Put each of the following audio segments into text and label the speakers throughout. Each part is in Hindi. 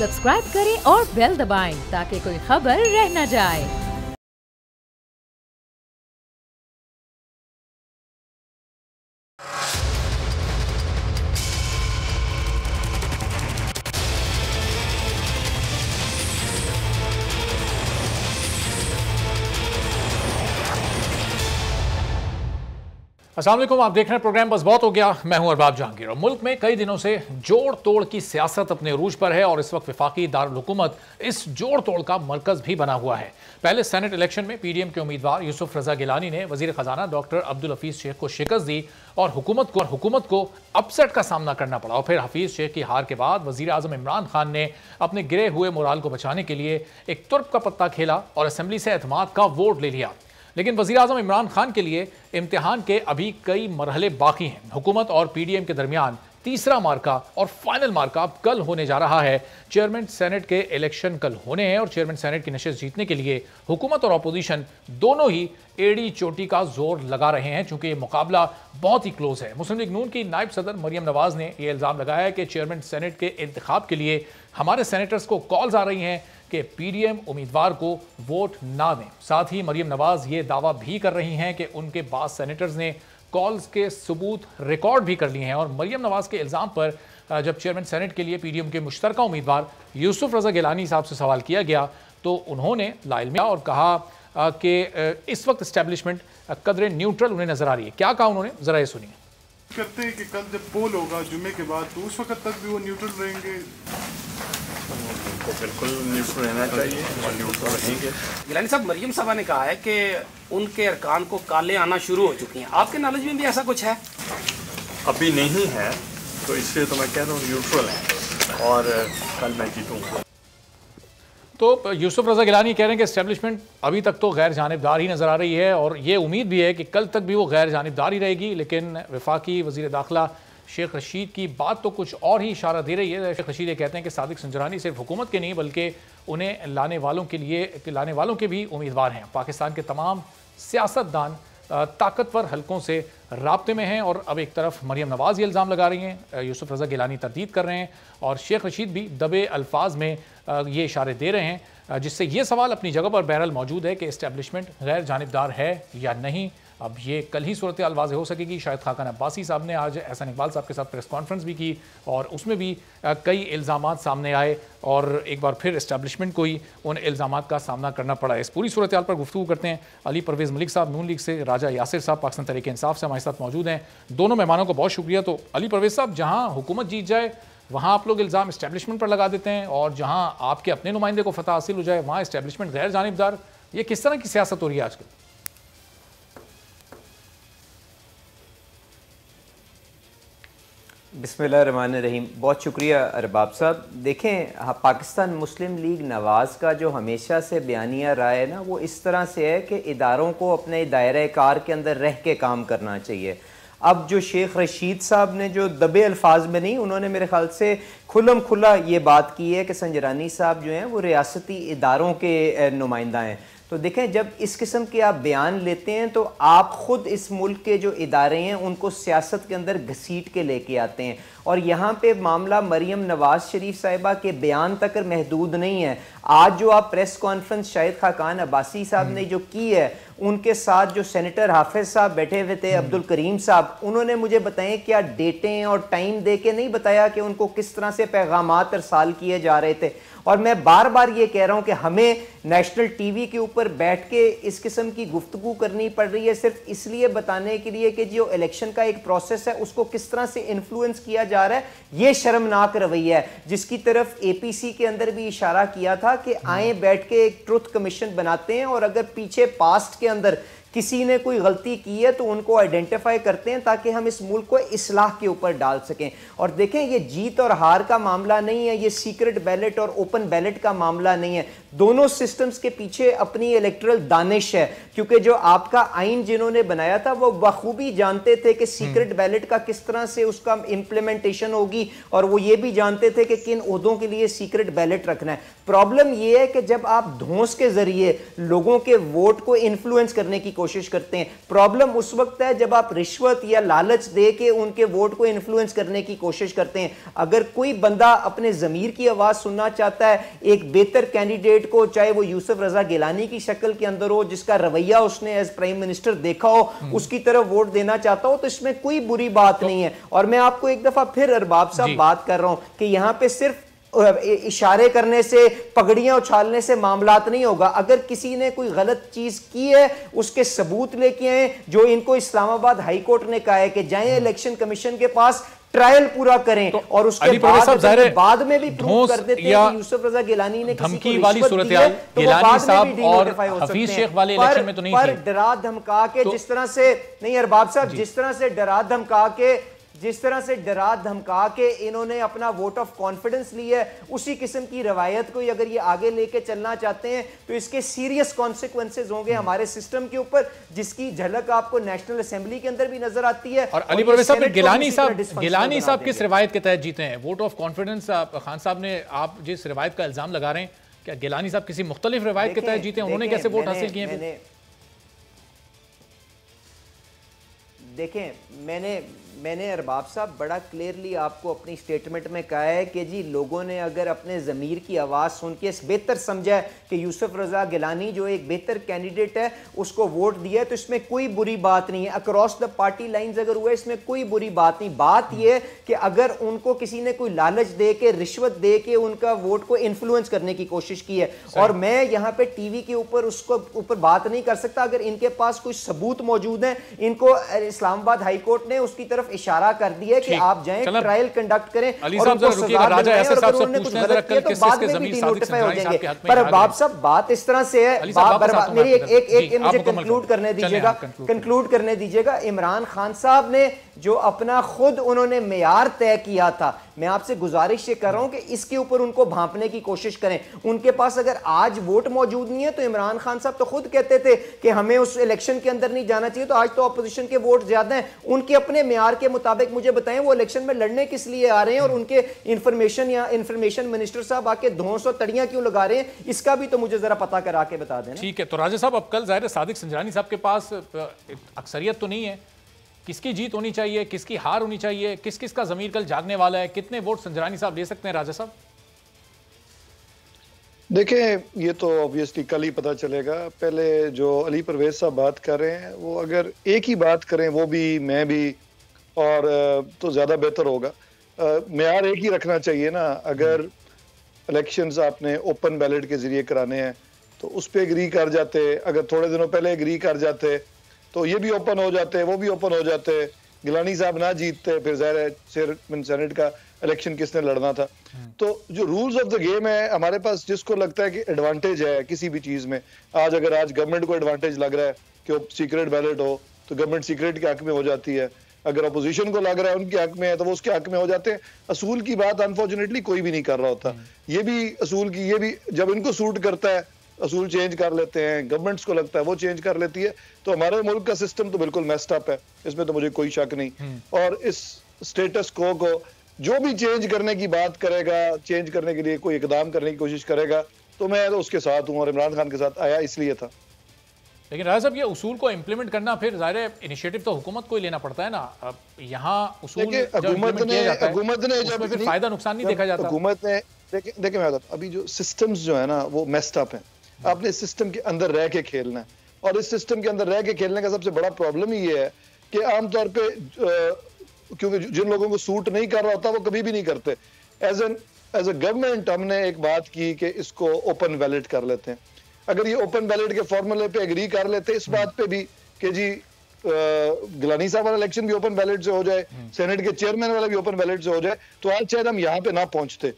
Speaker 1: सब्सक्राइब करें और बेल दबाएं ताकि कोई खबर रह न जाए।
Speaker 2: अस्सलाम वालेकुम, आप देख रहे हैं प्रोग्राम बस बहुत हो गया। मैं हूं अरबाब जहांगीर और मुल्क में कई दिनों से जोड़ तोड़ की सियासत अपने अरूज पर है और इस वक्त वफाकी दारुल हुकूमत इस जोड़ तोड़ का मरकज भी बना हुआ है। पहले सेनेट इलेक्शन में पीडीएम के उम्मीदवार यूसुफ रजा गिलानी ने वजीर खजाना डॉक्टर अब्दुल हफीज शेख को शिकस्त दी और हुकूमत को अपसेट का सामना करना पड़ा। और फिर हफीज शेख की हार के बाद वजीर आजम इमरान खान ने अपने गिरे हुए मोराल को बचाने के लिए एक तुर्क का पत्ता खेला और असेंबली से एतमाद का वोट ले लिया। लेकिन वज़ीर आज़म इमरान खान के लिए इम्तिहान के अभी कई मरहले बाकी हैं। हुकूमत और पीडीएम के दरमियान तीसरा मार्का और फाइनल मार्का अब कल होने जा रहा है। चेयरमैन सेनेट के इलेक्शन कल होने हैं और चेयरमैन सेनेट की नशिस्त जीतने के लिए हुकूमत और अपोजिशन दोनों ही एड़ी चोटी का जोर लगा रहे हैं, चूंकि ये मुकाबला बहुत ही क्लोज है। मुस्लिम लीग नून की नायब सदर मरियम नवाज ने यह इल्ज़ाम लगाया है कि चेयरमैन सेनेट के इंतखाब के लिए हमारे सेनेटर्स को कॉल्स आ रही हैं कि पीडीएम उम्मीदवार को वोट ना दें। साथ ही मरियम नवाज ये दावा भी कर रही हैं कि उनके बाद सेनेटर्स ने कॉल्स के सबूत रिकॉर्ड भी कर लिए हैं। और मरियम नवाज के इल्ज़ाम पर जब चेयरमैन सेनेट के लिए पीडीएम के मुश्तरका उम्मीदवार यूसुफ रजा गिलानी साहब से सवाल किया गया तो उन्होंने लाइल में और कहा कि इस वक्त इस्टेब्लिशमेंट कदरे न्यूट्रल उन्हें नजर आ रही है। क्या कहा उन्होंने, जरा ये सुनिए।
Speaker 3: करते हैं कि कल जब पोल होगा जुम्मे के बाद तो उस वक्त तक भी वो न्यूट्रल रहेंगे।
Speaker 4: तो बिल्कुल न्यूट्रल रहना चाहिए और न्यूट्रल रहेंगे।
Speaker 5: गिलानी साहब, मरियम साहबा ने कहा है कि उनके अरकान को काले आना शुरू हो चुकी हैं। आपके नॉलेज में भी ऐसा कुछ है?
Speaker 4: अभी नहीं है, तो इसलिए तो मैं कह रहा हूँ न्यूट्रल है और कल मैं जीतूँगा।
Speaker 2: तो यूसुफ रजा गिलानी कह रहे हैं कि एस्टेब्लिशमेंट अभी तक तो गैर जानिबदार ही नज़र आ रही है और ये उम्मीद भी है कि कल तक भी वो गैर जानिबदार ही रहेगी। लेकिन वफाकी वज़ीर दाखिला शेख रशीद की बात तो कुछ और ही इशारा दे रही है। शेख रशीद ये कहते हैं कि सादिक संजरानी सिर्फ हुकूमत के नहीं बल्कि उन्हें लाने वालों के भी उम्मीदवार हैं। पाकिस्तान के तमाम सियासतदान ताकतवर हलकों से राब्ते में हैं और अब एक तरफ मरियम नवाज ये इल्ज़ाम लगा रही हैं, यूसुफ रजा गिलानी तरदीद कर रहे हैं और शेख रशीद भी दबे अल्फाज में ये इशारे दे रहे हैं, जिससे ये सवाल अपनी जगह पर बहरहाल मौजूद है कि इस्टेब्लिशमेंट गैर जानिबदार है या नहीं। अब ये कल ही सूरत हाल वाज़ेह हो सकेगी। शाहिद खाकान अब्बासी साहब ने आज एहसान इकबाल साहब के साथ प्रेस कॉन्फ्रेंस भी की और उसमें भी कई इल्ज़ामात सामने आए और एक बार फिर इस्टेब्लिशमेंट को ही उन इल्ज़ामात का सामना करना पड़ा। इस पूरी सूरत हाल पर गुफ्तगू करते हैं अली परवेज़ मलिक साहब नून लीग से, राजा यासिर साहब पाकिस्तान तहरीक इंसाफ से हमारे साथ मौजूद हैं। दोनों मेहमानों को बहुत शुक्रिया। तो अली परवेज़ साहब, जहाँ हुकूमत जीत जाए वहाँ आप लोग इल्ज़ाम इस्टेब्लिशमेंट पर लगा देते हैं और जहाँ आपके अपने नुमाइंदे को फतह हासिल हो जाए वहाँ इस्टेब्लिशमेंट गैर जानिबदार, ये किस तरह की सियासत हो रही है आजकल?
Speaker 6: बिस्मिल्लाहिर्रहमानिर्रहीम। बहुत शुक्रिया अरबाब साहब। देखें, पाकिस्तान मुस्लिम लीग नवाज़ का जो हमेशा से बयानिया राय है ना, वो इस तरह से है कि इदारों को अपने दायरे कार के अंदर रह के काम करना चाहिए। अब जो शेख रशीद साहब ने जो दबे अल्फाज में नहीं, उन्होंने मेरे ख्याल से खुल्लम खुल्ला ये बात की है कि संजरानी साहब जो हैं वो रियासती इदारों के नुमाइंदा हैं। तो देखें, जब इस किस्म के आप बयान लेते हैं तो आप ख़ुद इस मुल्क के जो इदारे हैं उनको सियासत के अंदर घसीट के लेके आते हैं और यहाँ पे मामला मरियम नवाज शरीफ साहिबा के बयान तक महदूद नहीं है। आज जो आप प्रेस कॉन्फ्रेंस शाहिद खाकान अब्बासी साहब ने जो की है, उनके साथ जो सेनेटर हाफिज साहब बैठे हुए थे, अब्दुल करीम साहब, उन्होंने मुझे बताएं क्या डेटें और टाइम दे के नहीं बताया कि उनको किस तरह से पैगामात अरसाल किए जा रहे थे। और मैं बार बार ये कह रहा हूं कि हमें नेशनल टीवी के ऊपर बैठ के इस किस्म की गुफ्तगू करनी पड़ रही है सिर्फ इसलिए बताने के लिए कि जो इलेक्शन का एक प्रोसेस है उसको किस तरह से इन्फ्लुएंस किया जा रहा है। ये शर्मनाक रवैया है जिसकी तरफ एपीसी के अंदर भी इशारा किया था कि आए बैठ के एक ट्रुथ कमीशन बनाते हैं और अगर पीछे पास्ट के अंदर किसी ने कोई गलती की है तो उनको आइडेंटिफाई करते हैं ताकि हम इस मुल्क को इस्लाह के ऊपर डाल सकें। और देखें, ये जीत और हार का मामला नहीं है, ये सीक्रेट बैलेट और ओपन बैलेट का मामला नहीं है। दोनों सिस्टम्स के पीछे अपनी इलेक्टरल दानिश है, क्योंकि जो आपका आइन जिन्होंने बनाया था वो बखूबी जानते थे कि सीक्रेट बैलेट का किस तरह से उसका इंप्लीमेंटेशन होगी और वो ये भी जानते थे कि किन ओहदों के लिए सीक्रेट बैलेट रखना है। प्रॉब्लम ये है कि जब आप धौंस के जरिए लोगों के वोट को इन्फ्लुएंस करने की कोशिश करते हैं। प्रॉब्लम उस वक्त है जब आप रिश्वत या लालच दे के उनके वोट को इन्फ्लुएंस करने की कोशिश करते हैं। अगर कोई बंदा अपने ज़मीर की आवाज़ सुनना चाहता है, एक बेहतर कैंडिडेट को, चाहे वो यूसुफ रजा गिलानी की शक्ल के अंदर हो, जिसका रवैया उसने एज प्राइम मिनिस्टर देखा हो, उसकी तरफ वोट देना चाहता हो, तो इसमें कोई बुरी बात नहीं है। और मैं आपको एक दफा फिर अरबाब साहब बात कर रहा हूं कि यहां पे सिर्फ इशारे करने से, पगड़ियां उछालने से मामलात नहीं होगा। अगर किसी ने कोई गलत चीज की है उसके सबूत लेके आए, जो इनको इस्लामाबाद हाई कोर्ट ने कहा है कि जाएं इलेक्शन कमीशन के पास, ट्रायल पूरा करें, तो और उसके बाद में भी प्रूव कर देते हैं कि यूसुफ रजा गिलानी ने
Speaker 2: धमकी वाली सूरत गिलानी साहब और हफीज शेख वाले इलेक्शन में तो नहीं थी।
Speaker 6: डरा धमका के जिस तरह से, नहीं अरबाब साहब, जिस तरह से डरा धमका के इन्होंने अपना वोट ऑफ कॉन्फिडेंस लिया है, उसी किस्म की रवायत को अगर ये आगे लेके चलना चाहते हैं तो इसके सीरियस कॉन्सिक्वेंसेज होंगे हमारे सिस्टम के ऊपर, जिसकी झलक आपको नेशनल असेंबली के अंदर भी नजर आती है।
Speaker 2: और अली परवेज साहब, गिलानी साहब किस रिवायत के तहत जीते हैं? वोट ऑफ कॉन्फिडेंस खान साहब ने, आप जिस रिवायत का इल्जाम लगा रहे हैं, क्या गिलानी साहब किसी मुख्तलिफ रिवायत के तहत जीते हैं? उन्होंने कैसे वोट हासिल किए?
Speaker 6: देखें, मैंने अरबाब साहब बड़ा क्लियरली आपको अपनी स्टेटमेंट में कहा है कि जी लोगों ने अगर अपने ज़मीर की आवाज़ सुन के बेहतर समझा है कि यूसुफ रजा गिलानी जो एक बेहतर कैंडिडेट है उसको वोट दिया है, तो इसमें कोई बुरी बात नहीं है। अक्रॉस द पार्टी लाइंस अगर हुआ है इसमें कोई बुरी बात नहीं। बात यह है कि अगर उनको किसी ने कोई लालच दे के, रिश्वत दे के उनका वोट को इन्फ्लुएंस करने की कोशिश की है, और मैं यहाँ पे टीवी के ऊपर उसको ऊपर बात नहीं कर सकता। अगर इनके पास कोई सबूत मौजूद है, इनको इस्लामाबाद हाई कोर्ट ने उसकी तरफ इशारा कर दिया है कि आप जाएं, ट्रायल कंडक्ट करें और उनको सजा दिलाएं, और अगर उन्होंने कुछ गलत किया तो बाद में भी डिनोटिफाई हो जाएंगे। पर अरबाब साहब बात इस तरह से है, मेरी एक मुझे कंक्लूड करने दीजिएगा। इमरान खान साहब ने जो अपना खुद उन्होंने मेयार तय किया था, मैं आपसे गुजारिश ये कर रहा हूं कि इसके ऊपर उनको भांपने की कोशिश करें। उनके पास अगर आज वोट मौजूद नहीं है तो इमरान खान साहब तो खुद कहते थे कि हमें उस इलेक्शन के अंदर नहीं जाना चाहिए, तो आज तो अपोजिशन के वोट ज्यादा हैं। उनके अपने मेयार के मुताबिक मुझे बताएं वो इलेक्शन में लड़ने किस लिए आ रहे हैं, और उनके इंफॉर्मेशन मिनिस्टर साहब आके 200 तड़ियां क्यों लगा रहे हैं, इसका भी तो मुझे जरा पता करा के बता दें।
Speaker 2: ठीक है, तो राजा साहब, अब कल जाहिर है सादिक संजरानी साहब के पास अक्सरियत तो नहीं है, किसकी जीत होनी चाहिए, किसकी हार होनी चाहिए, किस किस का जमीर कल जागने वाला है, कितने वोट संजरानी साहब ले सकते हैं? राजा साहब
Speaker 7: देखें, ये तो ऑब्वियसली कल ही पता चलेगा। पहले जो अली परवेज साहब बात कर रहे हैं वो अगर एक ही बात करें, वो भी मैं भी, और तो ज़्यादा बेहतर होगा। मेयार एक ही रखना चाहिए ना। अगर इलेक्शंस आपने ओपन बैलेट के ज़रिए कराने हैं तो उस पर एग्री कर जाते, अगर थोड़े दिनों पहले एग्री कर जाते तो ये भी ओपन हो जाते, वो भी ओपन हो जाते, गिलानी साहब ना जीतते, फिर ज़ाहिर है चेयरमैन सेनेट का इलेक्शन किसने लड़ना था। तो जो रूल्स ऑफ द गेम है हमारे पास, जिसको लगता है कि एडवांटेज है किसी भी चीज़ में, आज गवर्नमेंट को एडवांटेज लग रहा है कि वो सीक्रेट बैलेट हो तो गवर्नमेंट सीक्रेट के हक में हो जाती है, अगर अपोजिशन को लग रहा है उनके हक में है तो वो उसके हक में हो जाते हैं। असूल की बात अनफॉर्चुनेटली कोई भी नहीं कर रहा होता। ये भी असूल की, ये भी जब इनको सूट करता है असूल चेंज कर लेते हैं, गवर्नमेंट्स को लगता है वो चेंज कर लेती है। तो हमारे मुल्क का सिस्टम तो बिल्कुल मेस्ड अप है, इसमें तो मुझे कोई शक नहीं। और इस स्टेटस को जो भी चेंज करने की बात करेगा, चेंज करने के लिए कोई इकदाम करने की कोशिश करेगा, तो मैं तो उसके साथ हूँ, और इमरान खान के साथ आया इसलिए था।
Speaker 2: लेकिन राजा साहब, ये उसूल को इम्प्लीमेंट करना फिर जाहिर है इनिशिएटिव तो हुकूमत को ही लेना पड़ता है ना। अब यहाँ उसूल
Speaker 7: हुकूमत ने जब
Speaker 2: फिर फायदा नुकसान नहीं देखा जाता।
Speaker 7: हुकूमत ने देखिए मैं बताता, अभी जो सिस्टम्स जो है ना वो मेस्ड अप हैं। आपने इस सिस्टम के अंदर रह के खेलना है, और इस सिस्टम के अंदर रह के खेलने का सबसे बड़ा प्रॉब्लम ही ये है कि आमतौर पे क्योंकि जिन लोगों को सूट नहीं कर रहा होता वो कभी भी नहीं करते। एज ए गवर्नमेंट हमने एक बात की कि इसको ओपन बैलेट कर लेते हैं। अगर ये ओपन बैलेट के फॉर्मूले पे एग्री कर लेते इस बात पे भी कि जी गिलानी साहब वाला इलेक्शन भी ओपन बैलेट से हो जाए, सेनेट के चेयरमैन वाला भी ओपन बैलेट से हो जाए, तो आज शायद हम यहाँ पे ना पहुंचते।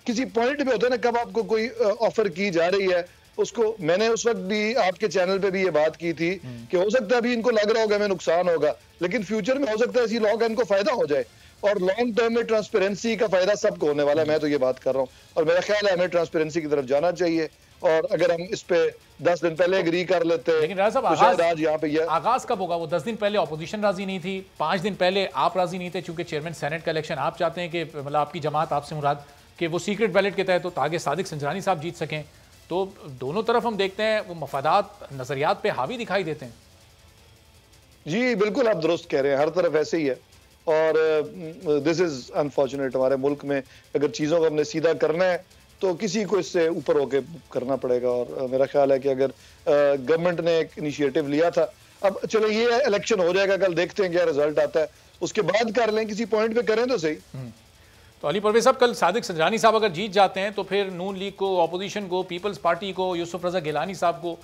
Speaker 7: किसी पॉइंट पे होता है ना, कब आपको कोई ऑफर की जा रही है उसको, मैंने उस वक्त भी आपके चैनल पे भी ये बात की थी कि हो सकता है अभी इनको लग रहा होगा हमें नुकसान होगा, लेकिन फ्यूचर में हो सकता है ऐसी लॉ का इनको फायदा हो जाए, और लॉन्ग टर्म में ट्रांसपेरेंसी का फायदा सबको होने वाला है। मैं तो ये बात कर रहा हूँ, और मेरा ख्याल है हमें ट्रांसपेरेंसी की तरफ जाना चाहिए। और अगर हम इस पे 10 दिन पहले एग्री कर लेते हैं,
Speaker 2: लेकिन राजा साहब आज यहाँ पे आगाज कब होगा? वो 10 दिन पहले ऑपोजिशन राजी नहीं थी, 5 दिन पहले आप राजी नहीं थे, चूंकि चेयरमैन सेनेट का इलेक्शन आप चाहते हैं कि मतलब आपकी जमात, आपसे मुराद कि वो सीक्रेट बैलेट के तहत हो ताकि सादिक संजरानी साहब जीत सकें। तो दोनों तरफ हम देखते हैं वो मफादात नजरियात पे हावी दिखाई देते हैं।
Speaker 7: जी बिल्कुल, आप दुरुस्त कह रहे हैं, हर तरफ ऐसे ही है और दिस इज अनफॉर्चुनेट। हमारे मुल्क में अगर चीज़ों को हमने सीधा करना है तो किसी को इससे ऊपर होके करना पड़ेगा और मेरा ख्याल है कि अगर गवर्नमेंट ने एक इनिशिएटिव लिया था, अब चलो ये इलेक्शन हो जाएगा, कल देखते हैं क्या रिजल्ट आता है, उसके बाद कर लें, किसी पॉइंट पे करें तो सही।
Speaker 2: तो अली परवेज साहब, कल सादिक संजरानी साहब अगर जीत जाते हैं तो फिर नून लीग को, अपोजिशन को, पीपल्स पार्टी को, यूसुफ रजा गिलानी साहब को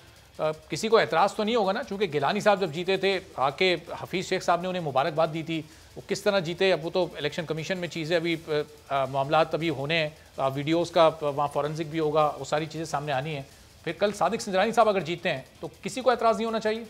Speaker 2: किसी को एतराज़ तो नहीं होगा ना? चूंकि गिलानी साहब जब जीते थे आके हफीज़ शेख साहब ने उन्हें मुबारकबाद दी थी, वो किस तरह जीते अब वो तो इलेक्शन कमीशन में चीज़ें अभी मामला अभी होने हैं, वीडियोज़ का वहाँ फॉरेंसिक भी होगा, वो सारी चीज़ें सामने आनी है। फिर कल सादिक संजरानी साहब अगर जीतते हैं तो किसी को एतराज़ नहीं होना चाहिए?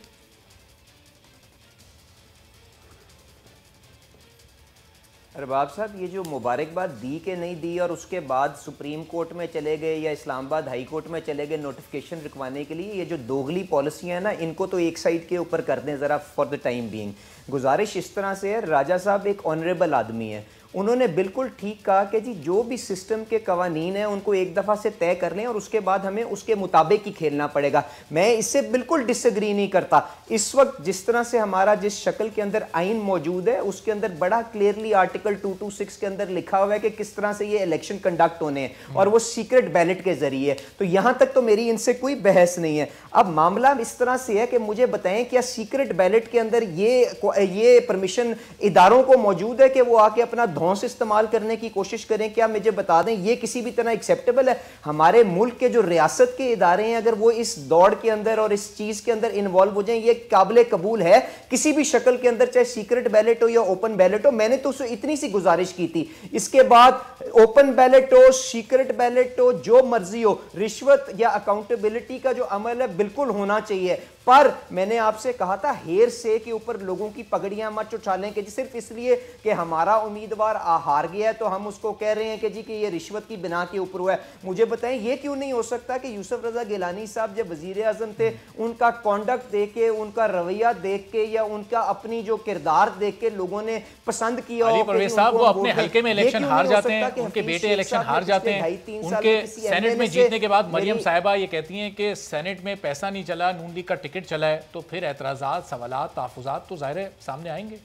Speaker 6: अरबाब साहब, ये जो मुबारकबाद दी कि नहीं दी और उसके बाद सुप्रीम कोर्ट में चले गए या इस्लामाबाद हाई कोर्ट में चले गए नोटिफिकेशन लिखवाने के लिए, ये जो दोगली पॉलिसियाँ हैं ना, इनको तो एक साइड के ऊपर कर दें ज़रा फॉर द टाइम बीइंग। गुजारिश इस तरह से है, राजा साहब एक ऑनरेबल आदमी है, उन्होंने बिल्कुल ठीक कहा कि जी जो भी सिस्टम के कवानीन हैं उनको एक दफ़ा से तय कर लें और उसके बाद हमें उसके मुताबिक ही खेलना पड़ेगा। मैं इससे बिल्कुल डिसएग्री नहीं करता। इस वक्त जिस तरह से हमारा जिस शक्ल के अंदर आइन मौजूद है उसके अंदर बड़ा क्लियरली आर्टिकल 226 के अंदर लिखा हुआ है कि किस तरह से ये इलेक्शन कंडक्ट होने हैं और वो सीक्रेट बैलेट के जरिए। तो यहाँ तक तो मेरी इनसे कोई बहस नहीं है। अब मामला इस तरह से है कि मुझे बताएं क्या सीक्रेट बैलेट के अंदर ये परमिशन इदारों को मौजूद है कि वो आके अपना धौंस इस्तेमाल करने की कोशिश करें? क्या मुझे बता दें ये किसी भी तरह एक्सेप्टेबल है? हमारे मुल्क के जो रियासत के इदारे हैं अगर वो इस दौड़ के अंदर और इस चीज के अंदर इन्वॉल्व हो जाएं, ये काबिल कबूल है किसी भी शक्ल के अंदर, चाहे सीक्रेट बैलेट हो या ओपन बैलेट हो। मैंने तो उससे इतनी सी गुजारिश की थी, इसके बाद ओपन बैलेट हो, सीक्रेट बैलेट हो, जो मर्जी हो, रिश्वत या अकाउंटेबिलिटी का जो अमल है बिल्कुल होना चाहिए। पर मैंने आपसे कहा था हेर से के ऊपर लोगों की पगड़ियां मत उछालें कि सिर्फ इसलिए कि हमारा उम्मीदवार हार गया है तो हम उसको कह रहे हैं कि जी कि ये रिश्वत की बिना के ऊपर हुआ है। मुझे बताएं ये क्यों नहीं हो सकता कि यूसुफ रजा गिलानी साहब जब वजीर आजम थे उनका कॉन्डक्ट देख के, उनका रवैया देख के या उनका अपनी जो किरदार देख के लोगों ने पसंद किया हो?
Speaker 2: परवेज साहब वो अपने हल्के में इलेक्शन हार जाते हैं, उनके बेटे इलेक्शन हार जाते हैं, उनके सेनेट में जीतने के बाद मरियम साहिबा ये कहती हैं कि सेनेट में पैसा नहीं चला, नून लीग का टिकट चला है, तो फिर एतराज़ात, सवालात, तहफ़्फ़ुज़ात तो ज़ाहिर है सामने आएंगे।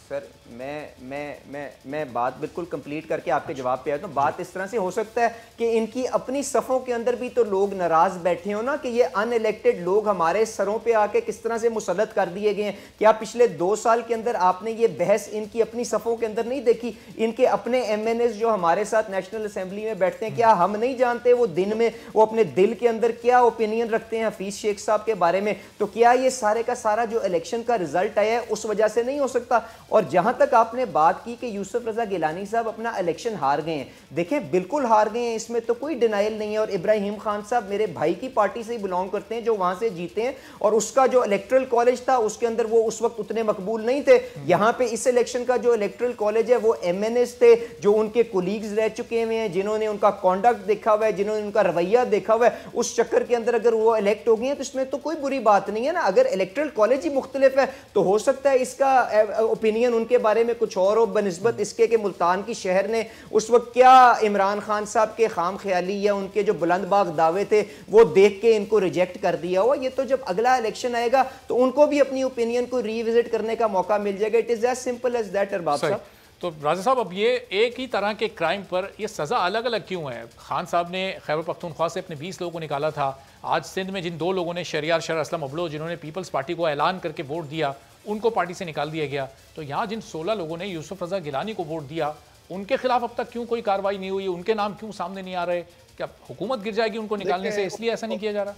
Speaker 6: सर मैं बात बिल्कुल कंप्लीट करके आपके जवाब पे आया। तो बात इस तरह से हो सकता है कि इनकी अपनी सफ़ों के अंदर भी तो लोग नाराज बैठे हो ना कि ये अनइलेक्टेड लोग हमारे सरों पे आके किस तरह से मुसल्लत कर दिए गए हैं। क्या पिछले 2 साल के अंदर आपने ये बहस इनकी अपनी सफ़ों के अंदर नहीं देखी? इनके अपने MNAs जो हमारे साथ नेशनल असेंबली में बैठते हैं, क्या हम नहीं जानते वो दिन में वो अपने दिल के अंदर क्या ओपिनियन रखते हैं हफीज शेख साहब के बारे में? तो क्या ये सारे का सारा जो इलेक्शन का रिजल्ट आया है उस वजह से नहीं हो सकता? और जहां तक आपने बात की कि यूसुफ रजा गिलानी साहब अपना इलेक्शन हार गए हैं, देखें बिल्कुल हार गए हैं, इसमें तो कोई डिनाइल नहीं है। और इब्राहिम खान साहब मेरे भाई की पार्टी से ही बिलोंग करते हैं जो वहां से जीते हैं और उसका जो इलेक्ट्रल कॉलेज था उसके अंदर वो उस वक्त उतने मकबूल नहीं थे। यहां पे इस इलेक्शन का जो इलेक्ट्रल कॉलेज है वो MNAs थे जो उनके कोलीग्स रह चुके हुए हैं, जिन्होंने उनका कॉन्डक्ट देखा हुआ है, जिन्होंने उनका रवैया देखा हुआ है। उस चक्कर के अंदर अगर वो इलेक्ट हो गए हैं तो इसमें तो कोई बुरी बात नहीं है ना। अगर इलेक्ट्रल कॉलेज ही मुख्तलिफ है तो हो सकता है इसका ओपिनियन उनके बारे में कुछ और हो, बनिस्बत इसके कि मुल्तान की शहर ने उस वक्त क्या इमरान खान साहब के खाम ख्याली या उनके जो बुलंदबाग दावे थे वो देख के इनको रिजेक्ट कर दिया हो। ये तो जब अगला इलेक्शन आएगा तो उनको भी अपनी ओपिनियन को रीविजिट करने का मौका मिल जाएगा। It is as simple as that. Arbab साहब,
Speaker 2: तो राजा साहब अब ये एक ही तरह के क्राइम पर ये सज़ा अलग अलग क्यों है? खान साहब ने खैबर पख्तूनख्वा से अपने 20 लोगों को निकाला था, आज सिंध में जिन 2 लोगों ने शरियार शर असलम अबलो जिन्होंने पीपल्स पार्टी को ऐलान करके वोट दिया उनको पार्टी से निकाल दिया गया, तो यहाँ जिन 16 लोगों ने यूसुफ रजा गिलानी को वोट दिया उनके खिलाफ अब तक क्यों कोई कार्रवाई नहीं हुई? उनके नाम क्यों सामने नहीं आ रहे? क्या हुकूमत गिर जाएगी उनको निकालने से, इसलिए ऐसा नहीं किया जा रहा?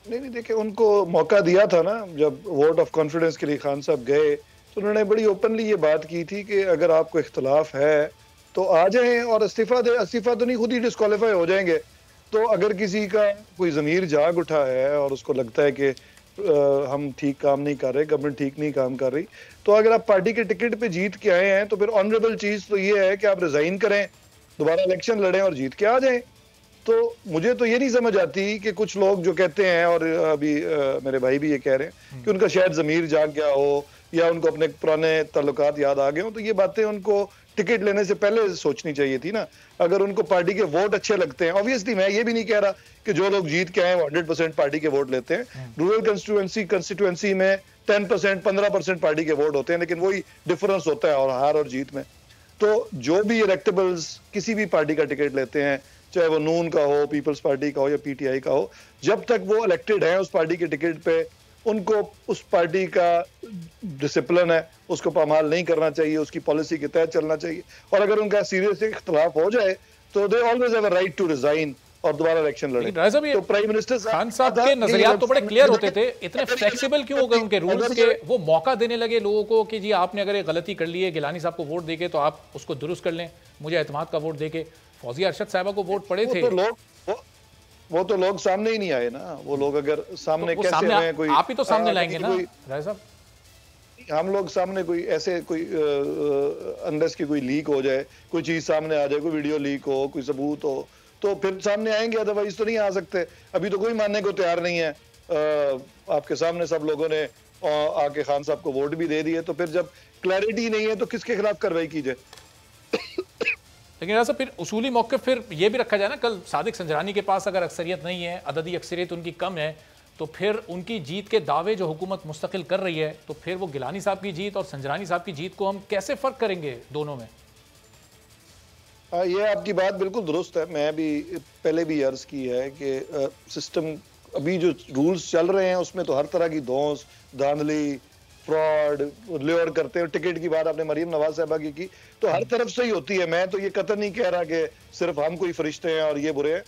Speaker 7: नहीं, देखिए उनको मौका दिया था ना, जब वोट ऑफ कॉन्फिडेंस के लिए खान साहब गए तो उन्होंने बड़ी ओपनली ये बात की थी कि अगर आपको इख्तलाफ है तो आ जाएं और इस्तीफा तो नहीं, खुद ही डिस्क्वालीफाई हो जाएंगे। तो अगर किसी का कोई ज़मीर जाग उठा है और उसको लगता है कि हम ठीक काम नहीं कर रहे, गवर्नमेंट ठीक नहीं काम कर रही, तो अगर आप पार्टी के टिकट पे जीत के आए हैं तो फिर ऑनरेबल चीज़ तो ये है कि आप रिजाइन करें, दोबारा इलेक्शन लड़ें और जीत के आ जाएं। तो मुझे तो ये नहीं समझ आती कि कुछ लोग जो कहते हैं, और अभी मेरे भाई भी ये कह रहे हैं कि उनका शायद ज़मीर जाग गया हो या उनको अपने पुराने ताल्लुकात याद आ गए हो, तो ये बातें उनको टिकट लेने से पहले सोचनी चाहिए थी ना। अगर उनको पार्टी के वोट अच्छे लगते हैं, ऑब्वियसली मैं ये भी नहीं कह रहा कि जो लोग जीत के आए वो 100% पार्टी के वोट लेते हैं। रूरल कंस्टिट्यूएंसी में 10% 15% पार्टी के वोट होते हैं, लेकिन वही डिफरेंस होता है और हार और जीत में। तो जो भी इलेक्टेबल्स किसी भी पार्टी का टिकट लेते हैं, चाहे वो नून का हो, पीपल्स पार्टी का हो या पीटीआई का हो, जब तक वो इलेक्टेड है उस पार्टी के टिकट पे, उनको उस पार्टी का डिसिप्लिन है उसको पामाल नहीं करना चाहिए, उसकी पॉलिसी के तहत चलना चाहिए। और अगर उनका सीरियस इख्तलाफ हो जाए तो they always have a right to resign और दोबारा इलेक्शन लड़े।
Speaker 2: तो प्राइम मिनिस्टर खान साहब के नजरियात तो बड़े क्लियर होते थे, इतने फ्लेक्सिबल क्यों हो गए उनके रूल्स के? वो मौका देने लगे लोगों को कि जी आपने अगर एक गलती कर ली है, गिलानी साहब को वोट देके तो आप उसको दुरुस्त कर लें, मुझे एतमाद का वोट देके। फौजिया अरशद साहबा को वोट पड़े थे,
Speaker 7: वो तो लोग सामने ही नहीं आए ना। वो लोग अगर सामने कैसे आए, कोई
Speaker 2: आप ही तो सामने लाएंगे ना राय साहब।
Speaker 7: हम लोग सामने कोई ऐसे कोई अनलेस की कोई लीक हो जाए, कोई चीज सामने आ जाए, कोई वीडियो लीक हो, कोई सबूत हो, तो फिर सामने आएंगे, अदरवाइज तो नहीं आ सकते। अभी तो कोई मानने को तैयार नहीं है। आपके सामने सब लोगों ने आके खान साहब को वोट भी दे दिए, तो फिर जब क्लैरिटी नहीं है तो किसके खिलाफ कार्रवाई की जाए?
Speaker 2: लेकिन ऐसा फिर उसूली मौके फिर ये भी रखा जाए ना, कल सादिक संजरानी के पास अगर अक्सरियत नहीं है, अददी अक्सरियत उनकी कम है, तो फिर उनकी जीत के दावे जो हुकूमत मुस्तकिल कर रही है, तो फिर वो गिलानी साहब की जीत और संजरानी साहब की जीत को हम कैसे फर्क करेंगे दोनों में?
Speaker 7: ये आपकी बात बिल्कुल दुरुस्त है। मैं भी पहले भी अर्ज की है कि सिस्टम अभी जो रूल्स चल रहे हैं उसमें तो हर तरह की धौंस, धांधली, फ्रॉड, ल्योर करते हैं। टिकट की बात आपने मरीम नवाज साहबा की तो हर तरफ से ही होती है। मैं तो ये कतई नहीं कह रहा कि सिर्फ हम कोई फरिश्ते हैं और ये बुरे हैं।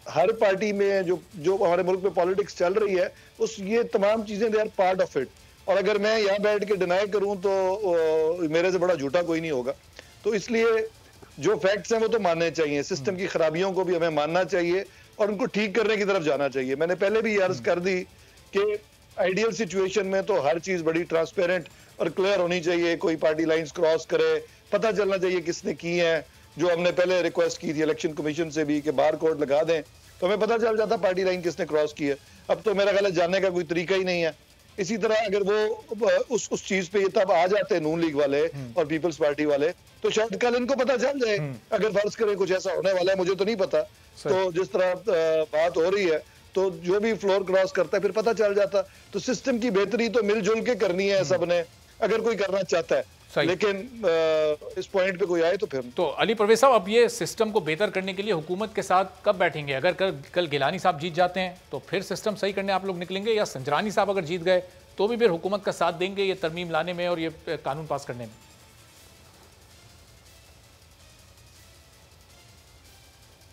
Speaker 7: हर पार्टी में जो हमारे मुल्क में पॉलिटिक्स चल रही है, उस ये तमाम चीजें they are part of it. और अगर मैं यहाँ बैठ के डिनाई करूं तो मेरे से बड़ा झूठा कोई नहीं होगा। तो इसलिए जो फैक्ट्स हैं वो तो मानने चाहिए, सिस्टम की खराबियों को भी हमें मानना चाहिए और उनको ठीक करने की तरफ जाना चाहिए। मैंने पहले भी अर्ज कर दी कि आइडियल सिचुएशन में तो हर चीज बड़ी ट्रांसपेरेंट और क्लियर होनी चाहिए। कोई पार्टी लाइंस क्रॉस करे, पता चलना चाहिए किसने की है। जो हमने पहले रिक्वेस्ट की थी इलेक्शन कमीशन से भी कि बार कोड लगा दें तो हमें पता चल जाता पार्टी लाइन किसने क्रॉस की है। अब तो मेरा ख्याल है जानने का कोई तरीका ही नहीं है। इसी तरह अगर वो उस चीज पे तब आ जाते हैं नून लीग वाले और पीपल्स पार्टी वाले, तो शायद कल इनको पता चल जाए। अगर फर्ज करें कुछ ऐसा होने वाला है, मुझे तो नहीं पता, तो जिस तरह बात हो रही है तो जो भी फ्लोर क्रॉस करता है फिर पता चल जाता। तो सिस्टम की बेहतरी तो मिलजुल के करनी है सबने, अगर कोई करना चाहता है। लेकिन इस पॉइंट पे कोई आए तो फिर तो
Speaker 2: अली परवेज साहब, अब ये सिस्टम को बेहतर करने के लिए हुकूमत के साथ कब बैठेंगे? अगर कल गिलानी साहब जीत जाते हैं तो फिर सिस्टम सही करने आप लोग निकलेंगे, या संजरानी साहब अगर जीत गए तो भी फिर हुकूमत का साथ देंगे ये तरमीम लाने में और ये कानून पास करने में?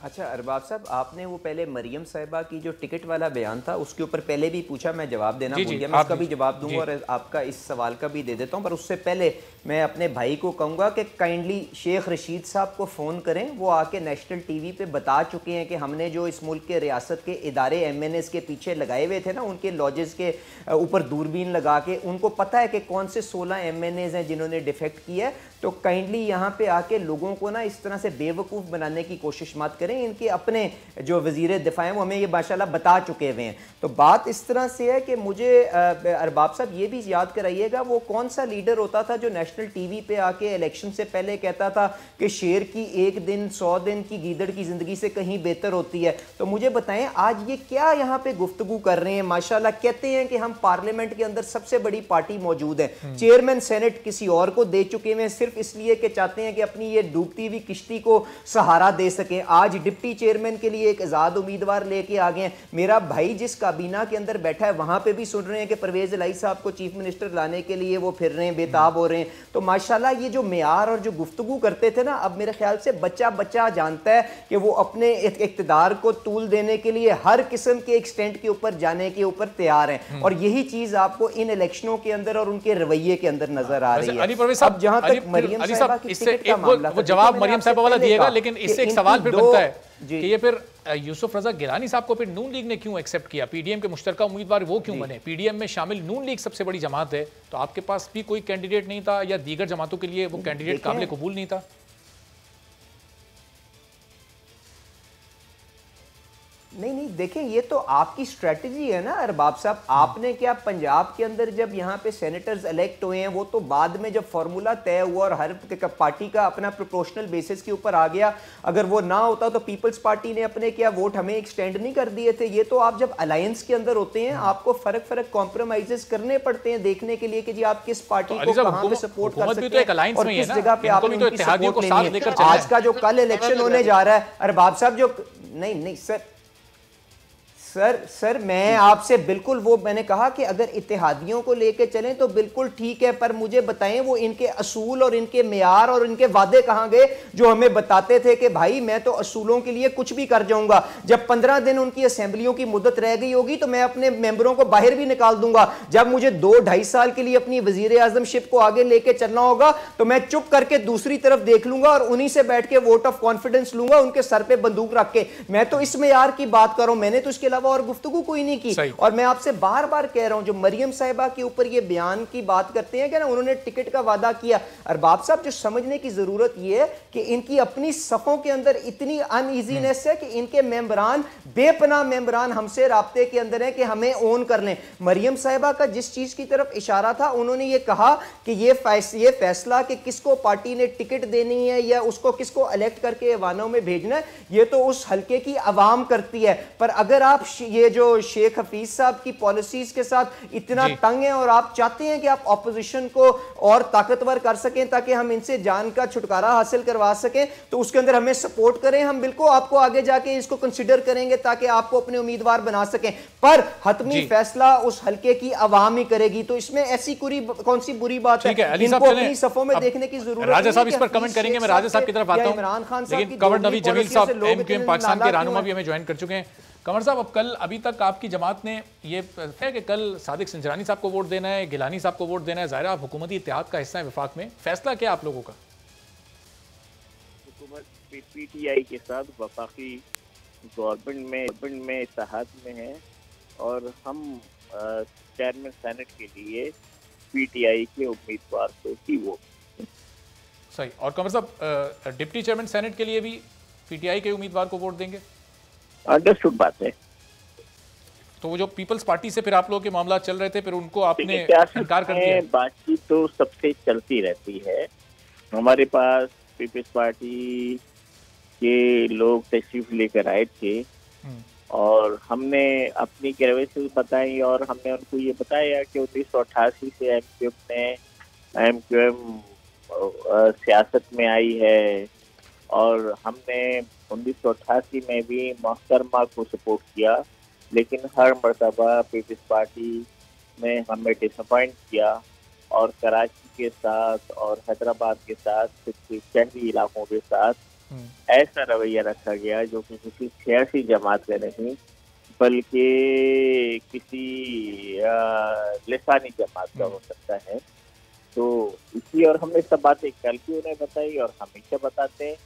Speaker 6: अच्छा अरबाब साहब, आपने वो पहले मरियम साहिबा की जो टिकट वाला बयान था उसके ऊपर पहले भी पूछा, मैं जवाब देना भूल गया। मैं उसका भी जवाब दूंगा और आपका इस सवाल का भी दे देता हूं, पर उससे पहले मैं अपने भाई को कहूँगा कि काइंडली शेख रशीद साहब को फ़ोन करें। वो आके नेशनल टीवी पे बता चुके हैं कि हमने जो इस मुल्क के रियासत के इदारे MNAs के पीछे लगाए हुए थे ना, उनके लॉजेस के ऊपर दूरबीन लगा के, उनको पता है कि कौन से 16 MNAs हैं जिन्होंने डिफेक्ट किया है। तो काइंडली यहाँ पे आके लोगों को ना इस तरह से बेवकूफ़ बनाने की कोशिश मत करें। इनके अपने जो वज़ीर दिफा हैं वो हमें ये माशाल्लाह बता चुके हुए हैं। तो बात इस तरह से है कि मुझे अरबाब साहब ये भी याद कराइएगा, वो कौन सा लीडर होता था जो नेशनल टीवी पे आके इलेक्शन से पहले कहता था कि शेर की 1 दिन 100 दिन की गीदड़ की ज़िंदगी से कहीं बेहतर होती है। तो मुझे बताएं आज ये क्या यहाँ पे गुफ्तगू कर रहे हैं? माशाल्लाह कहते हैं कि हम पार्लियामेंट के अंदर सबसे बड़ी पार्टी मौजूद है, चेयरमैन सेनेट किसी और को दे चुके हैं सिर्फ इसलिए कि चाहते हैं कि अपनी ये डूबती हुई किश्ती को सहारा दे सकें। आज डिप्टी चेयरमैन के लिए एक आजाद उम्मीदवार लेके आ गए हैं। मेरा भाई जिस काबीना के अंदर बैठा है वहां पे भी सुन रहे हैं कि परवेज इलाही साहब को चीफ मिनिस्टर लाने के लिए वो फिर रहे हैं, बेताब हो रहे हैं। तो माशाल्लाह ये जो मेयार और जो गुफ्तगू करते थे ना, अब मेरे ख्याल से बच्चा बच्चा जानता है कि वो अपने इक्तदार को तूल देने के लिए हर किस्म के एक्सटेंट के ऊपर जाने के ऊपर तैयार हैं। और यही चीज आपको इन इलेक्शनों के अंदर और उनके रवैये के अंदर नजर आ रही है। अब जहां तक मरियम साहिबा की टिकट का मामला,
Speaker 2: वो जवाब मरियम साहिबा वाला दिएगा, लेकिन इससे एक सवाल फिर बनता है कि ये फिर यूसुफ रजा गिलानी साहब को फिर नून लीग ने क्यों एक्सेप्ट किया? पीडीएम के मुश्तरका उम्मीदवार वो क्यों बने? पीडीएम में शामिल नून लीग सबसे बड़ी जमात है, तो आपके पास भी कोई कैंडिडेट नहीं था या दीगर जमातों के लिए वो कैंडिडेट काबिल कबूल नहीं था?
Speaker 6: नहीं नहीं, देखें ये तो आपकी स्ट्रेटजी है ना अरबाब साहब। आपने क्या पंजाब के अंदर जब यहाँ पे सेनेटर्स इलेक्ट हुए हैं, वो तो बाद में जब फॉर्मूला तय हुआ और हर पार्टी का अपना प्रोपोर्शनल बेसिस के ऊपर आ गया, अगर वो ना होता तो पीपल्स पार्टी ने अपने क्या वोट हमें एक्सटेंड नहीं कर दिए थे। ये तो आप जब अलायंस के अंदर होते हैं आपको फर्क कॉम्प्रोमाइजेस करने पड़ते हैं देखने के लिए कि जी आप किस पार्टी को कहां पे सपोर्ट कर सकते हैं और किस जगह पे आप उनकी सपोर्ट लेनी है। आज का जो कल इलेक्शन होने जा रहा है अरबाब साहब, जो नहीं सर मैं आपसे बिल्कुल, वो मैंने कहा कि अगर इत्तेहादियों को लेके चलें तो बिल्कुल ठीक है, पर मुझे बताएं वो इनके असूल और इनके मेयार और इनके वादे कहां गए जो हमें बताते थे कि भाई मैं तो असूलों के लिए कुछ भी कर जाऊंगा। जब 15 दिन उनकी असेंबलियों की मुद्दत रह गई होगी तो मैं अपने मेंबरों को बाहर भी निकाल दूंगा। जब मुझे 2-2.5 साल के लिए अपनी वजीर आजमशिप को आगे लेके चलना होगा तो मैं चुप करके दूसरी तरफ देख लूंगा और उन्हीं से बैठ के वोट ऑफ कॉन्फिडेंस लूंगा, उनके सर पे बंदूक रख के। मैं तो इस मेयार की बात कर रहा हूं, मैंने तो इसके अलावा और गुफ्तगू कोई नहीं की। और मैं आपसे बार बार कह रहा हूं, जो मरियम साहिबा के ऊपर ये बयान की बात करते हैं कि ना उन्होंने टिकट का वादा किया, अरबाब साहब जो समझने की जरूरत ये है कि इनकी अपनी सफों के अंदर इतनी अनईजीनेस है कि इनके मेंबरान, बेपनाह मेंबरान हमसे राब्ते के अंदर है कि हमें ओन कर लें। मरियम साहिबा का जिस चीज की तरफ इशारा था, उन्होंने ये कहा कि ये फैसला कि किसको पार्टी ने टिकट देनी है या उसको किसको इलेक्ट करके ऐवानों में भेजना है, ये तो उस हल्के की अवाम करती है। पर अगर आप ये जो शेख हफीज साहब की पॉलिसीज के साथ इतना तंग है और आप चाहते हैं कि आप ऑपोजिशन को और ताकतवर कर सकें ताकि हम इनसे जान का छुटकारा हासिल करवा सकें, तो उसके अंदर हमें सपोर्ट करें। हम बिल्कुल आपको आगे जाके इसको कंसिडर करेंगे ताकि आपको अपने उम्मीदवार बना सकें, पर हतमी फैसला उस हल्के की अवाम ही करेगी। तो इसमें ऐसी कौन सी बुरी बात है? इनको अपनी सफों में देखने की जरूरत है।
Speaker 2: राजा साहब इस पर कमेंट करेंगे, मैं राजा साहब की तरफ आता हूं। इमरान खान साहब, कंवर नवी जमील साहब एमक्यूएम पाकिस्तान के रहनुमा भी हमें ज्वाइन कर चुके हैं। कंवर साहब, अब कल अभी तक आपकी जमात ने ये है कि कल सादिक संजरानी साहब को वोट देना है, गिलानी साहब को वोट देना है, ज़ाहिर आप हुकूमती इत्तेहाद का हिस्सा है वफाक में, फैसला क्या आप लोगों का?
Speaker 8: हुकूमत पीटीआई के साथ वफाकी गवर्नमेंट में इत्तेहाद में है और हम चेयरमैन सेनेट के लिए पीटीआई के उम्मीदवार को ही वोट।
Speaker 2: सही। और कंवर साहब, डिप्टी चेयरमैन सेनेट के लिए भी पीटीआई के उम्मीदवार को वोट देंगे?
Speaker 8: अंडरस्टूड बात है।
Speaker 2: तो वो जो पीपल्स पार्टी से फिर आप लोगों के मामला चल रहे थे, फिर उनको आपने इनकार कर दिया?
Speaker 8: बातचीत तो सबसे चलती रहती है। हमारे पास पीपल्स पार्टी के लोग तशरीफ लेकर आए थे और हमने अपनी ग्रेवेंसेस बताई और हमने उनको ये बताया कि 1988 से एमक्यूएम सियासत में आई है और हमने 1988 में भी मोहतरमा को सपोर्ट किया, लेकिन हर मरतबा पीपल्स पार्टी ने हमें डिसअपॉइंट किया और कराची के साथ और हैदराबाद के साथ कुछ शहरी इलाकों के साथ ऐसा रवैया रखा गया जो कि किसी सियासी जमात का नहीं बल्कि किसी लिसानी जमात का हो सकता है। तो इसी और हमने सब बातें कल की उन्हें बताई और हमेशा बताते हैं,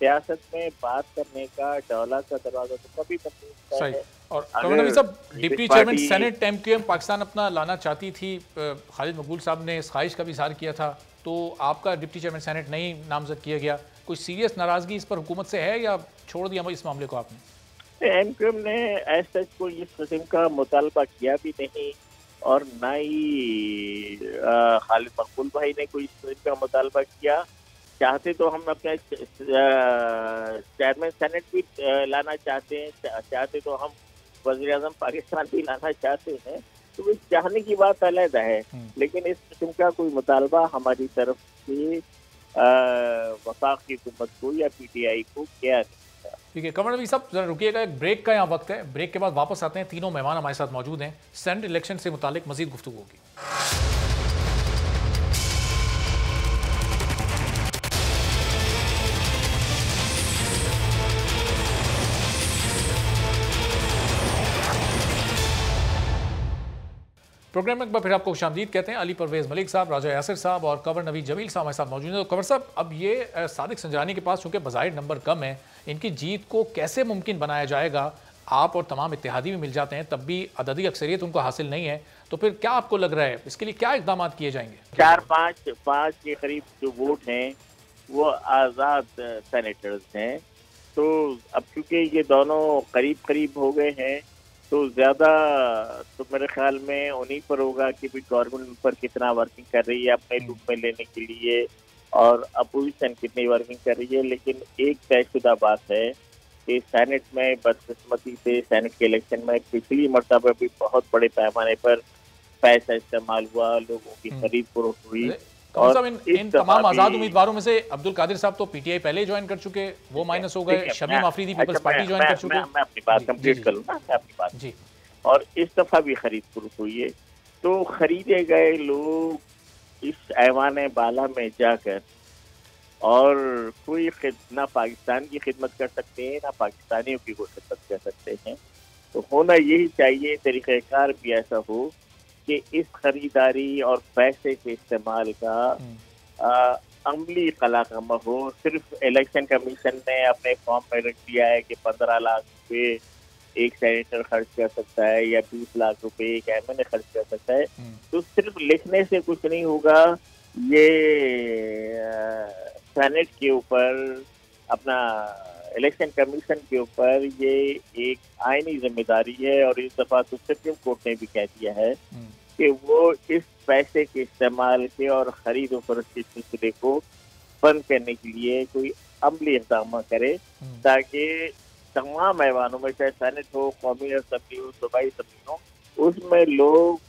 Speaker 8: सियासत में बात करने का डौला का दरवाजा तो कभी बंद नहीं होता है।
Speaker 2: और कंवर साहब, deputy chairman senate MQM Pakistan अपना लाना चाहती थी, खालिद मकबूल साहब ने इस ख्वाहिश का भी इज़हार किया था, तो आपका डिप्टी चेयरमैन सेनेट नहीं नामजद किया गया, कुछ सीरियस नाराजगी इस पर हुकूमत से है या छोड़ दिया इस मामले को आपने?
Speaker 8: एमक्यूएम ने ऐसा कोई इस किस्म का मुतालबा किया भी नहीं और ना ही खालिद मकबूल भाई ने कोई इस किस्म का मुतालबा किया। चाहते तो हम अपने चेयरमैन सेनेट भी लाना चाहते हैं, चाहते तो हम वज़ीर आज़म पाकिस्तान भी लाना चाहते हैं, तो इस चाहने की बात अलग है, लेकिन इस किस्म का कोई मुतालबा हमारी तरफ से वफाक की हुकूमत को या पीटीआई को किया नहीं।
Speaker 2: ठीक है कंवर नवी साहब, जरा रुकिएगा, एक ब्रेक का यहाँ वक्त है, ब्रेक के बाद वापस आते हैं। तीनों मेहमान हमारे साथ मौजूद हैं, सेनेट इलेक्शन से मुतालिक मजीद गुफ्तगू होगी। प्रोग्राम में एक बार फिर आपको खुशामदीद कहते हैं। अली परवेज़ मलिक साहब, राजा यासिर साहब और कंवर नवी जमील साहब हमारे साथ मौजूद हैं। तो कंवर साहब, अब ये सादिक संजरानी के पास चूँकि बज़ाहिर नंबर कम है, इनकी जीत को कैसे मुमकिन बनाया जाएगा? आप और तमाम इत्तेहादी भी मिल जाते हैं, तब भी अददी अक्सरियत उनको हासिल नहीं है, तो फिर क्या आपको लग रहा है इसके लिए क्या इक़दाम किए जाएंगे?
Speaker 8: 4-5 के करीब जो वोट हैं वो आज़ाद सेनेटर्स हैं तो अब क्योंकि ये दोनों करीब करीब हो गए हैं तो ज़्यादा तो मेरे ख्याल में उन्हीं पर होगा कि भी गवर्नमेंट पर कितना वर्किंग कर रही है अपने लूप में लेने के लिए और अपोजिशन कितनी वर्किंग कर रही है। लेकिन एक तयशुदा बात है कि सेनेट में बदकिस्मती से सेनेट के इलेक्शन में पिछली मरतबा भी बहुत बड़े पैमाने पर पैसा इस्तेमाल हुआ, लोगों की खरीद फरोख्त हुई।
Speaker 2: और इन तमाम आजाद उम्मीदवारों में से अब्दुल कादिर साहब तो पीटीआई पहले ज्वाइन कर चुके, वो माइनस हो गए। Shamim Afridi peoples party join कर चुके।
Speaker 8: मैं अपनी बात कंप्लीट कर लूँ ना, मैं अपनी बात
Speaker 2: जी। और
Speaker 8: इस दफा भी खरीद फरोख्त हुई है, तो खरीदे गए लोग इस ऐवान बाला में जाकर और कोई ना पाकिस्तान की खिदमत कर सकते हैं ना पाकिस्तानियों की कोई खिदमत कर सकते हैं। तो होना यही चाहिए, तरीक़ेकार भी ऐसा हो कि इस खरीदारी और पैसे के इस्तेमाल का अमली कलाकमा हो। सिर्फ इलेक्शन कमीशन ने अपने फॉर्म में रख दिया है कि 15 लाख रुपए एक सेनेटर खर्च कर सकता है या 20 लाख रुपए एक एमएनए खर्च कर सकता है, तो सिर्फ लिखने से कुछ नहीं होगा। ये सेनेट के ऊपर, अपना इलेक्शन कमीशन के ऊपर ये एक आईनी जिम्मेदारी है। और इस दफा तो सुप्रीम कोर्ट ने भी कह दिया है कि वो इस पैसे के इस्तेमाल के और खरीद और फरोख्त के सिलसिले को बंद करने के लिए कोई अमली इक़दाम करे, ताकि तमाम ऐवानों में, चाहे सेनेट हो, कौमी असम्बली हो, सूबाई असम्बली हो, उसमें लोग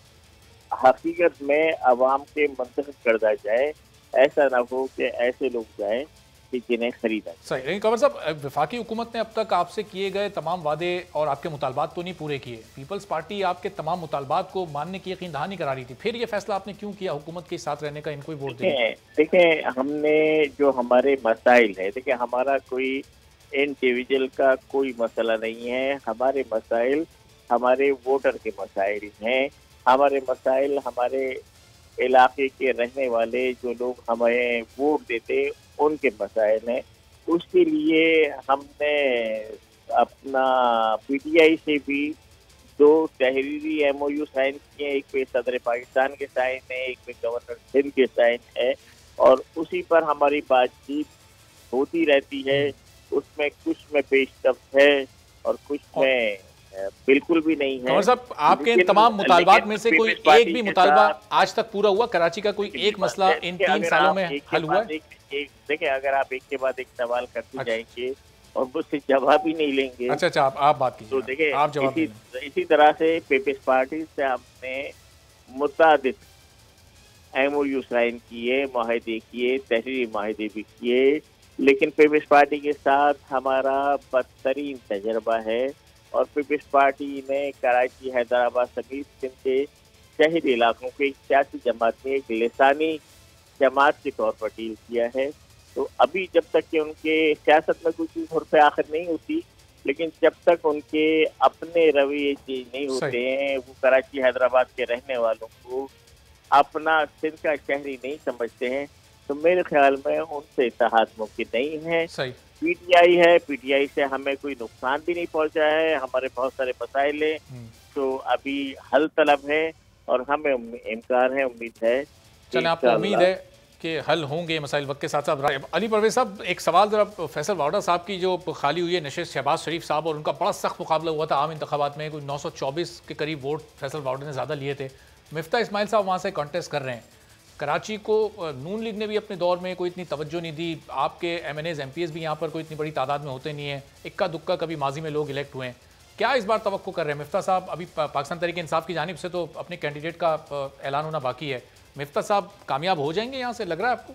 Speaker 8: हकीकत में अवाम के मुंतखब कर दिया जाए। ऐसा ना हो कि ऐसे लोग जाएं कि जिन्हें खरीदा।
Speaker 2: सही। लेकिन कंवर साहब, वफाकी हुकूमत ने अब तक आपसे किए गए तमाम वादे और आपके मुतालबात तो नहीं पूरे किए। पीपल्स पार्टी आपके तमाम मुतालबात को मानने की यकीन दहानी करा रही थी, फिर ये फैसला आपने क्यों किया हुकूमत के साथ रहने का, इनको ही वोट देने?
Speaker 8: देखें, हमने जो हमारे मसाइल है, देखिए हमारा कोई इंडिविजुअल का कोई मसला नहीं है। हमारे मसाइल हमारे वोटर के मसाइल हैं। हमारे मसाइल हमारे इलाके के रहने वाले जो लोग हमें वोट देते उनके मसाइल हैं। उसके लिए हमने अपना पीटीआई से भी 2 तहरीरी एमओयू साइन किए, एक पे सदर पाकिस्तान के साइन है, एक पे गवर्नर सिंध के साइन है, और उसी पर हमारी बातचीत होती रहती है। उसमें कुछ में पेशकश है और कुछ में बिल्कुल भी नहीं है।
Speaker 2: साहब, आपके इन तमाम मुतालबात में से कोई एक भी मुतालबा आज तक पूरा हुआ? कराची का कोई एक मसला इन 3 सालों में हल हुआ है?
Speaker 8: देखिए, अगर आप एक के बाद एक सवाल करते जाएंगे और मुझसे जवाब ही नहीं लेंगे।
Speaker 2: अच्छा, आप बात कीजिए।
Speaker 8: तो देखिए,
Speaker 2: आप जवाब
Speaker 8: इसी तरह से पीपल्स पार्टी से हमने मुतादिद एमओयू साइन किए, माहदे किए, तहरीरी माहदे भी किए, लेकिन पीपल्स पार्टी के साथ हमारा बदतरीन तजर्बा है। और पीपल्स पार्टी ने कराची, हैदराबाद समेत सिंध के शहरी इलाकों के सियासी जमात में एक लिसानी जमात के तौर पर डील किया है। तो अभी जब तक कि उनके सियासत में कोई चीज़ उर्फ़ आखिर नहीं होती, लेकिन जब तक उनके अपने रवैये चेंज नहीं होते हैं, वो कराची हैदराबाद के रहने वालों को अपना सिंध का शहरी नहीं समझते हैं, तो मेरे ख्याल में उनसे इत्तेहाद मुमकिन नहीं है। पीटीआई है, पीटीआई से हमें कोई नुकसान भी नहीं पहुंचा है। हमारे बहुत सारे मसाइल हैं तो अभी हल तलब है और हमें इम्कान है, उम्मीद है।
Speaker 2: चलें, आपको उम्मीद है कि हल होंगे मसाइल वक्त के साथ साथ। अली परवेज साहब, एक सवाल जरा फैसल वावड़ा साहब की जो खाली हुई है नशिस्त शहबाज शरीफ साहब, और उनका बड़ा सख्त मुकाबला हुआ था आम इंतखाबात में, कोई 924 के करीब वोट फैसल वावड़ा ने ज़्यादा लिए थे। मिफ्ता इस्माइल साहब वहाँ से कॉन्टेस्ट कर रहे हैं। कराची को नून लीग ने भी अपने दौर में कोई इतनी तवज्जो नहीं दी। आपके एमएनएज एमपीएस भी यहाँ पर कोई इतनी बड़ी तादाद में होते नहीं है। इक्का दुक्का कभी माजी में लोग इलेक्ट हुए हैं। क्या इस बार तवक्को कर रहे हैं मिफ्ता साहब? अभी पाकिस्तान तहरीक इंसाफ की जानिब से तो अपने कैंडिडेट का ऐलान होना बाकी है। मिफ्ता साहब कामयाब हो जाएंगे यहाँ से, लग रहा है आपको?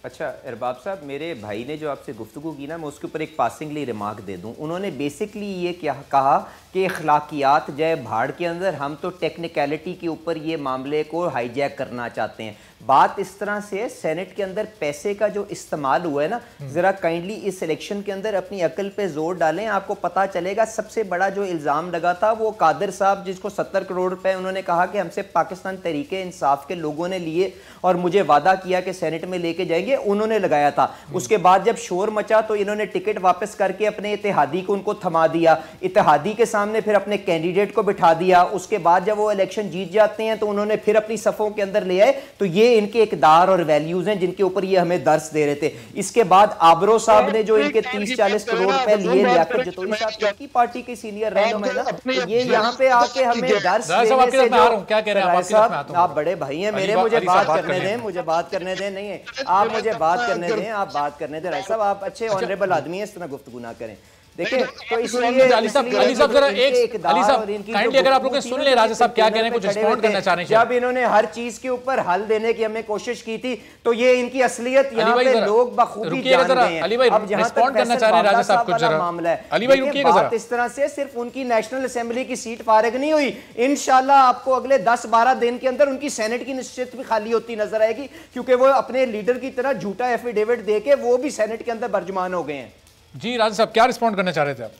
Speaker 6: अच्छा अरबाब साहब, मेरे भाई ने जो आपसे गुफ्तगू की ना, मैं उसके ऊपर एक पासिंगली रिमार्क दे दूं। उन्होंने बेसिकली ये क्या कहा कि अखलाकियात जय भाड़ के अंदर, हम तो टेक्निकलिटी के ऊपर ये मामले को हाईजैक करना चाहते हैं। बात इस तरह से है, सेनेट के अंदर पैसे का जो इस्तेमाल हुआ है ना, ज़रा काइंडली इस इलेक्शन के अंदर अपनी अकल पे जोर डालें, आपको पता चलेगा। सबसे बड़ा जो इल्ज़ाम लगा था वो कादिर साहब, जिसको 70 करोड़ रुपए उन्होंने कहा कि हमसे पाकिस्तान तहरीक इंसाफ के लोगों ने लिए और मुझे वादा किया कि सेनेट में लेके जाएंगे, उन्होंने लगाया था। उसके बाद जब शोर मचा तो इन्होंने टिकट वापस करके अपने इत्तेहादी को उनको थमा दिया, इत्तेहादी के सामने फिर अपने कैंडिडेट को बिठा दिया। उसके बाद जब वो इलेक्शन जीत जाते हैं तो उन्होंने फिर अपनी सफ़ों के अंदर ले आए। तो ये ये इनके इकदार और वैल्यूज हैं जिनके ऊपर ये हमें दर्स दे रहे थे। इसके बाद आबरो साहब ने जो इनके 30-40 करोड़ रुपए लिए लियाकत जतोई साहब की पार्टी के सीनियर रहनुमा है ना, ये यहाँ पे आके हमें दर्स देने से जो आप बड़े भाई हैं मेरे, मुझे बात करने दें, मुझे बात करने दें। नहीं है आप मुझे बात करने दें, आप बात करने दें। राय साहब आप अच्छे ऑनरेबल आदमी हैं, इस तरह गुफ्तगू ना करें। देखिए तो इसलिए
Speaker 2: अली साहब जरा एक अली साहब काइंडली अगर आप लोग सुन ले राजा साहब क्या कह रहे हैं, कुछ रिस्पॉन्ड करना चाह रहे हैं।
Speaker 6: जब इन्होंने हर चीज के ऊपर हल देने की हमें कोशिश की थी तो ये इनकी असलियत यहाँ पे लोग बखूबी जान गए हैं।
Speaker 2: अली भाई रिस्पॉन्ड करना चाह रहे हैं राजा साहब कुछ जरा
Speaker 6: मामला है।
Speaker 2: अली भाई रुकिएगा जरा।
Speaker 6: इस तरह से सिर्फ उनकी नेशनल असेंबली की सीट फारिग नहीं हुई, इंशाल्लाह आपको अगले 10-12 दिन के अंदर उनकी सेनेट की निश्चित भी खाली होती नजर आएगी, क्योंकि वो अपने लीडर की तरह झूठा एफिडेविट देके वो भी सेनेट के अंदर बर्जुमान हो गए हैं।
Speaker 2: जी राजा साहब क्या रिस्पॉन्ड करना चाह रहे थे आप?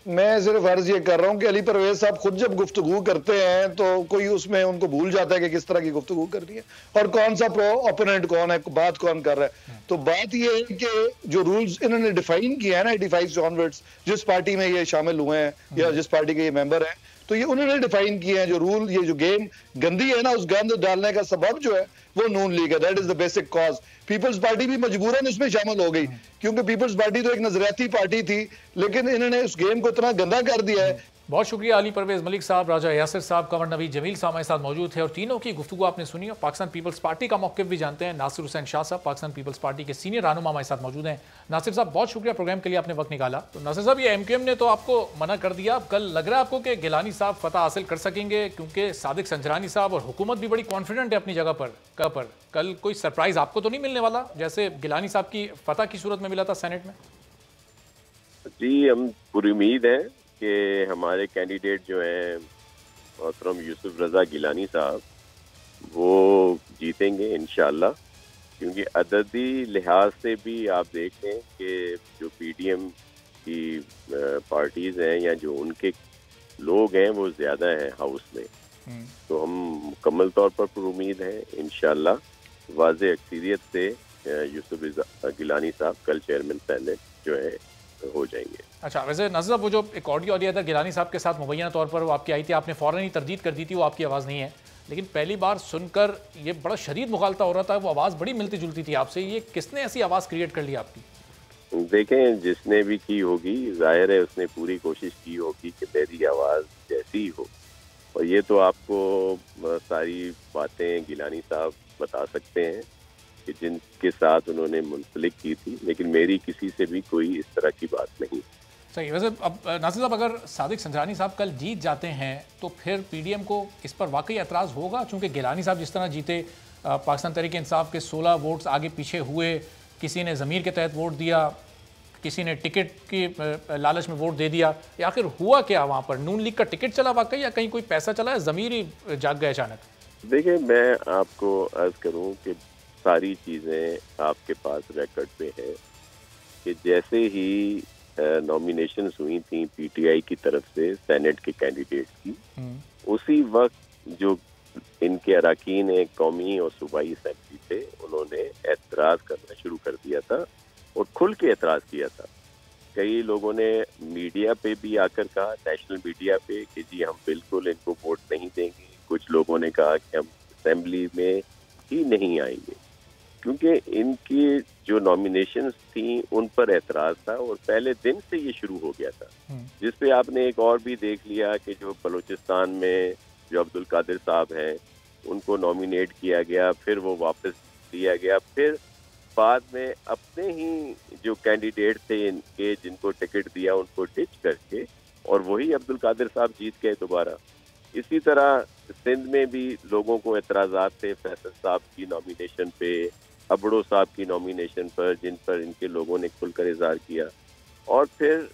Speaker 7: मैं सिर्फ अर्ज ये कर रहा हूं कि अली परवेज साहब खुद जब गुफ्तगू करते हैं तो कोई उसमें उनको भूल जाता है कि किस तरह की गुफ्तगू करनी है और कौन सा प्रो ओपोनेंट कौन है, बात कौन कर रहा है। तो बात ये है कि जो रूल्स इन्होंने डिफाइन किया है ना 85 ऑनवर्ड्स, जिस पार्टी में ये शामिल हुए हैं या जिस पार्टी के ये मेंबर हैं, तो ये उन्होंने डिफाइन किए हैं जो रूल, ये जो गेम गंदी है ना, उस गंद डालने का सबब जो है वो नून लीग है। That is the basic cause. Peoples party भी मजबूरन उसमें शामिल हो गई क्योंकि पीपल्स पार्टी तो एक नजरियाती पार्टी थी, लेकिन इन्होंने उस गेम को इतना गंदा कर दिया है।
Speaker 2: बहुत शुक्रिया अली परवेज मलिक साहब, राजा यासिर साहब, कंवर नवीद जमील साहब हमारे साथ मौजूद थे और तीनों की गुफ्तगू आपने सुनी और पाकिस्तान पीपल्स पार्टी का मौक़िफ़ भी जानते हैं। नासिर हुसैन शाह साहब पाकिस्तान पीपल्स पार्टी के सीनियर रहनुमा हमारे साथ मौजूद हैं। नासिर साहब बहुत शुक्रिया प्रोग्राम के लिए आपने वक्त निकाला। तो नासिर साहब ये MQM ने तो आपको मना कर दिया, अब कल लग रहा है आपको कि गिलानी साहब फतह हासिल कर सकेंगे, क्योंकि सादिक संजरानी साहब और हुकूमत भी बड़ी कॉन्फिडेंट है अपनी जगह पर। कल कोई सरप्राइज आपको तो नहीं मिलने वाला जैसे गिलानी साहब की फतह की सूरत में मिला था सेनेट में?
Speaker 9: जी हम पूरी उम्मीद है कि हमारे कैंडिडेट जो हैं मोहतरम यूसुफ रज़ा गिलानी साहब वो जीतेंगे इंशाल्लाह, क्योंकि अददी लिहाज से भी आप देखें कि जो PDM की पार्टीज़ हैं या जो उनके लोग हैं वो ज़्यादा हैं हाउस में, तो हम मुकम्मल तौर पर उम्मीद है इंशाल्लाह वाज़े अक्सरियत से यूसुफ गिलानी साहब कल चेयरमैन सेनेट जो है हो जाएंगे। अच्छा
Speaker 2: वैसे नज़र वो जो एक ऑडियो दिया था गिलानी साहब के साथ मुबैना तौर पर वो आपकी आई थी, आपने फ़ौरन ही तरदीद कर दी थी, वो आपकी आवाज़ नहीं है, लेकिन पहली बार सुनकर ये बड़ा शदीद मुखालता हो रहा था, वो आवाज़ बड़ी मिलती जुलती थी आपसे। ये किसने ऐसी आवाज़ क्रिएट कर ली आपकी?
Speaker 9: देखें जिसने भी की होगी जाहिर है उसने पूरी कोशिश की होगी कि मेरी आवाज़ जैसी हो, और ये तो आपको सारी बातें गिलानी साहब बता सकते हैं कि जिनके साथ उन्होंने मुंसलिक की थी, लेकिन मेरी किसी से भी कोई इस तरह की बात नहीं।
Speaker 2: सही। वैसे अब नासिर साहब अगर सादिक संजरानी साहब कल जीत जाते हैं तो फिर PDM को इस पर वाकई एतराज़ होगा, चूँकि गिलानी साहब जिस तरह जीते, पाकिस्तान तहरीक इंसाफ के 16 वोट्स आगे पीछे हुए, किसी ने ज़मीर के तहत वोट दिया, किसी ने टिकट की लालच में वोट दे दिया, या आखिर हुआ क्या वहाँ पर? नून लीग का टिकट चला वाकई या कहीं कोई पैसा चला, ज़मीर ही जाग गए अचानक?
Speaker 9: देखिए मैं आपको अर्ज़ करूँ कि सारी चीज़ें आपके पास रिकॉर्ड पे है कि जैसे ही नॉमिनेशंस हुई थी PTI की तरफ से सेनेट के कैंडिडेट की, उसी वक्त जो इनके अरकान कौमी और सूबाई असेंबली थे उन्होंने एतराज़ करना शुरू कर दिया था और खुल के एतराज़ किया था। कई लोगों ने मीडिया पे भी आकर कहा, नेशनल मीडिया पे, कि जी हम बिल्कुल इनको वोट नहीं देंगे। कुछ लोगों ने कहा कि हम असेंबली में ही नहीं आएंगे, क्योंकि इनकी जो नॉमिनेशंस थी उन पर एतराज़ था और पहले दिन से ये शुरू हो गया था, जिस पे आपने एक और भी देख लिया कि जो बलूचिस्तान में जो अब्दुल कादिर साहब हैं उनको नॉमिनेट किया गया, फिर वो वापस दिया गया, फिर बाद में अपने ही जो कैंडिडेट थे इनके जिनको टिकट दिया उनको डिच करके और वही अब्दुल कादिर साहब जीत गए दोबारा। इसी तरह सिंध में भी लोगों को एतराज़ात थे फैसल साहब की नॉमिनेशन पे, अबड़ो साहब की नॉमिनेशन पर, जिन पर इनके लोगों ने खुलकर इजहार किया। और फिर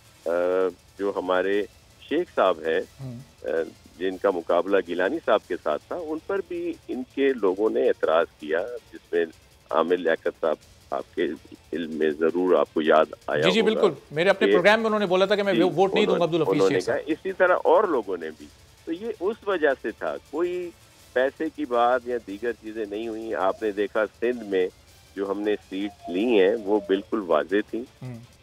Speaker 9: जो हमारे शेख साहब हैं जिनका मुकाबला गिलानी साहब के साथ था, उन पर भी इनके लोगों ने एतराज़ किया, जिसमें आमिर लियाकत साहब आपके इल्म में जरूर आपको याद आया।
Speaker 2: जी बिल्कुल, मेरे अपने प्रोग्राम में उन्होंने बोला था कि मैं वोट नहीं दूंगा अब्दुल हफीज शेख साहब।
Speaker 9: इसी तरह और लोगों ने भी, तो ये उस वजह से था, कोई पैसे की बात या दीगर चीजें नहीं हुई। आपने देखा सिंध में जो हमने सीट ली हैं वो बिल्कुल वाजे थी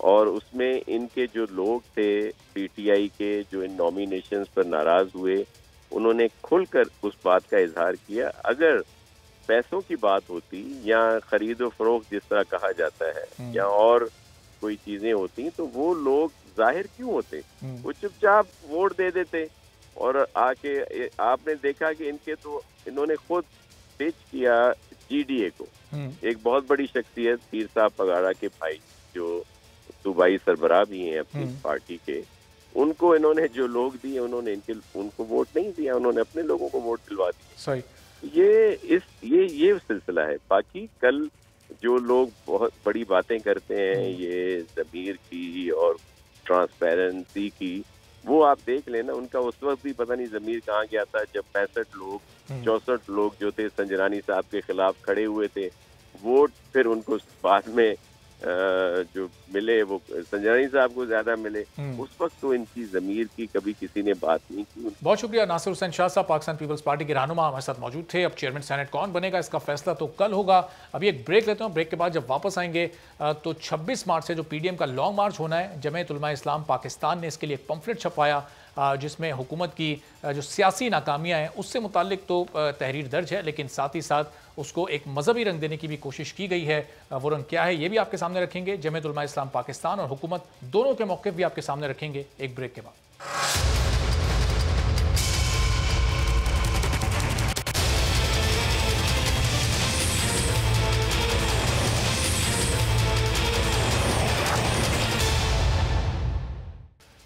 Speaker 9: और उसमें इनके जो लोग थे PTI के जो इन नॉमिनेशंस पर नाराज हुए, उन्होंने खुलकर उस बात का इजहार किया। अगर पैसों की बात होती या खरीद और फरोख्त जिस तरह कहा जाता है या और कोई चीजें होती तो वो लोग जाहिर क्यों होते, वो चुपचाप वोट दे देते। और आके आपने देखा कि इन्होंने खुद पिच किया GDA को, एक बहुत बड़ी शख्सियत पीर साहब पगाड़ा के भाई जो सूबाई सरबराह भी हैं अपनी पार्टी के, उनको इन्होंने जो लोग दिए उन्होंने उनको वोट नहीं दिया, उन्होंने अपने लोगों को वोट दिलवा दिए।
Speaker 2: सही।
Speaker 9: ये सिलसिला है। बाकी कल जो लोग बहुत बड़ी बातें करते हैं ये ज़मीर की और ट्रांसपेरेंसी की, वो आप देख लेना, उनका उस वक्त भी पता नहीं ज़मीर कहाँ गया था जब 64 लोग जो थे संजरानी साहब के खिलाफ खड़े हुए थे। वोट फिर उनको बाद में जो मिले वो संजरानी साहब को ज्यादा मिले, उस वक्त तो इनकी ज़मीर की कभी किसी ने बात नहीं की।
Speaker 2: बहुत शुक्रिया नासिर हुसैन शाह साहब, पाकिस्तान पीपल्स पार्टी के रहनुमा हमारे साथ मौजूद थे। अब चेयरमैन सेनेट कौन बनेगा इसका फैसला तो कल होगा। अभी एक ब्रेक लेते हैं, ब्रेक के बाद जब वापस आएंगे तो 26 मार्च से जो PDM का लॉन्ग मार्च होना है, जमीयत उलमा इस्लाम पाकिस्तान ने इसके लिए एक पंफलेट छपवाया जिसमें हुकूमत की जो सियासी नाकामियाँ हैं उससे मुतालिक तो तहरीर दर्ज है, लेकिन साथ ही साथ उसको एक मजहबी रंग देने की भी कोशिश की गई है। वो रंग क्या है ये भी आपके सामने रखेंगे। जमीयत उलमा इस्लाम पाकिस्तान और हुकूमत दोनों के मौक़िफ़ भी आपके सामने रखेंगे एक ब्रेक के बाद।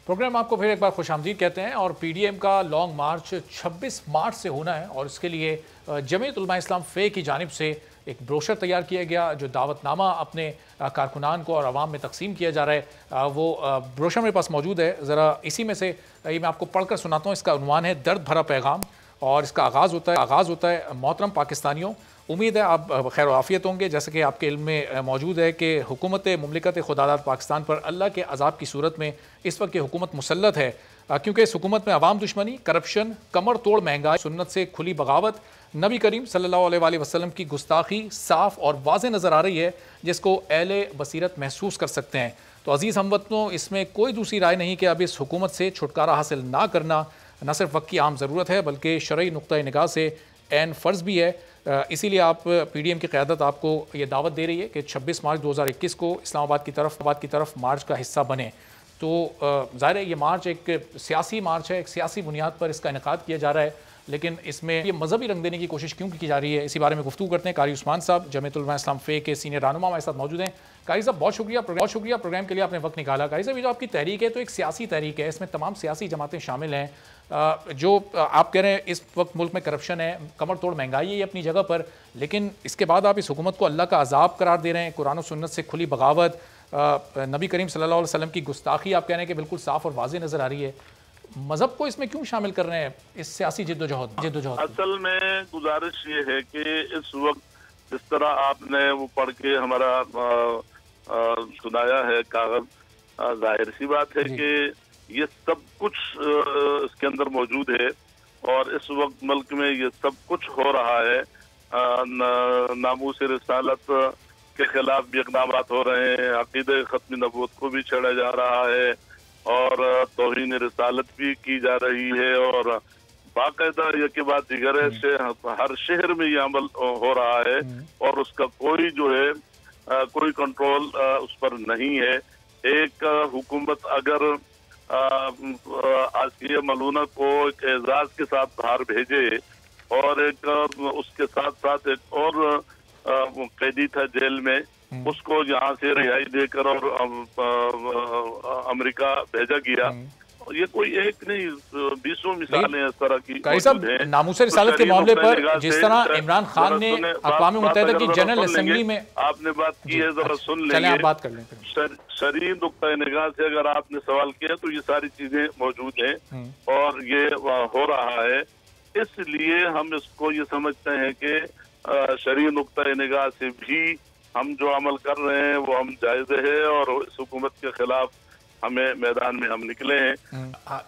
Speaker 2: प्रोग्राम आपको फिर एक बार खुशामदीद कहते हैं और PDM का लॉन्ग मार्च 26 मार्च से होना है और इसके लिए जमीयत उलमा इस्लाम फ़े की जानिब से एक ब्रोशर तैयार किया गया जो दावतनामा अपने कारकुनान को और आवाम में तकसीम किया जा रहा है। वो ब्रोशर मेरे पास मौजूद है, ज़रा इसी में से ये मैं आपको पढ़कर सुनाता हूँ। इसका उन्वान है दर्द भरा पैगाम और इसका आगाज़ होता है मोहतरम पाकिस्तानियों, उम्मीद है आप खैर आफियत होंगे। जैसे कि आपके इल्म में मौजूद है कि हुकूमत मुमलिकत खुदादाद पाकिस्तान पर अल्लाह के अजाब की सूरत में इस वक्त की हुकूमत मुसल्लत है, क्योंकि इस हुकूमत में अवाम दुश्मनी, करप्शन, कमर तोड़ महंगाई, सुन्नत से खुली बगावत, नबी करीम सल्लल्लाहु अलैहि वसल्लम की गुस्ताखी साफ़ और वाज़ेह नज़र आ रही है, जिसको अहले बसीरत महसूस कर सकते हैं। तो अज़ीज़ हमवतनों, इसमें कोई दूसरी राय नहीं कि अब इस हुकूमत से छुटकारा हासिल ना करना न सिर्फ वक्त की आम ज़रूरत है बल्कि शरई नुक्ता निगाह से ऐन फ़र्ज़ भी है। इसीलिए आप PDM की क़यादत आपको ये दावत दे रही है कि 26 मार्च 2021 को इस्लामाबाद की तरफ मार्च का हिस्सा बने। तो ज़ाहिर है ये मार्च एक सियासी मार्च है, एक सियासी बुनियाद पर इसका इनेकाद किया जा रहा है, लेकिन इसमें ये मजहबी रंग देने की कोशिश क्यों की जा रही है, इसी बारे में गुफ्तगू करते हैं। कारी उस्मान साहब जमीयत उलमा इस्लाम फ़े के सीनियर रहनुमा हमारे साथ मौजूद हैं। कारी साहब बहुत शुक्रिया प्रोग्राम के लिए आपने वक्त निकाला। कारी साहब ये जो आपकी तहरीक है तो एक सियासी तहरीक है, इसमें तमाम सियासी जमातें शामिल हैं। जो आप कह रहे हैं इस वक्त मुल्क में करप्शन है, कमर तोड़ महंगाई है अपनी जगह पर, लेकिन इसके बाद आप इस हुकूमत को अल्लाह का अजाब करार दे रहे हैं। कुरान और सुन्नत से खुली बगावत, नबी करीम सल्लल्लाहु अलैहि वसल्लम की गुस्ताखी आप कह रहे हैं कि बिल्कुल साफ़ और वाज़ेह नज़र आ रही है। मज़हब को इसमें क्यों शामिल कर रहे हैं इस सियासी जिद्दोजहद?
Speaker 10: असल में गुजारिश ये है कि इस वक्त जिस तरह आपने वो पढ़ के हमारा सुनाया है कागज, जाहिर सी बात है कि ये सब कुछ इसके अंदर मौजूद है और इस वक्त मुल्क में ये सब कुछ हो रहा है। नामूस रिसालत के खिलाफ भी इक़दाम हो रहे हैं, अक़ीदे ख़त्म नबूवत को भी छेड़ा जा रहा है और तौहीन रिसालत भी की जा रही है और बाकायदा ये के बाद दिगर से हर शहर में ये अमल हो रहा है और उसका कोई जो है कोई कंट्रोल उस पर नहीं है। एक हुकूमत अगर आसिया मलूना को एक एजाज के साथ बाहर भेजे और एक उसके साथ साथ एक और कैदी था जेल में, उसको यहाँ से रिहाई देकर और अमेरिका भेजा गया। ये कोई एक नहीं, 20 मिसालें इस तरह की हैं।
Speaker 2: नामूस रिसालत के मामले पर जिस तरह इमरान खान ने अक़वाम मुत्तहिदा की जनरल असेंबली में
Speaker 10: आपने बात की है, जरा सुन लेंगे,
Speaker 2: आप बात कर लें।
Speaker 10: शरई नुक्ता निगाह से अगर आपने सवाल किया तो ये सारी चीजें मौजूद हैं और ये हो रहा है। इसलिए हम इसको ये समझते हैं कि शरई नुक्ता निगाह से भी हम जो अमल कर रहे हैं वो हम जायज़ है और इस हुकूमत के खिलाफ हमें मैदान में हम निकले हैं।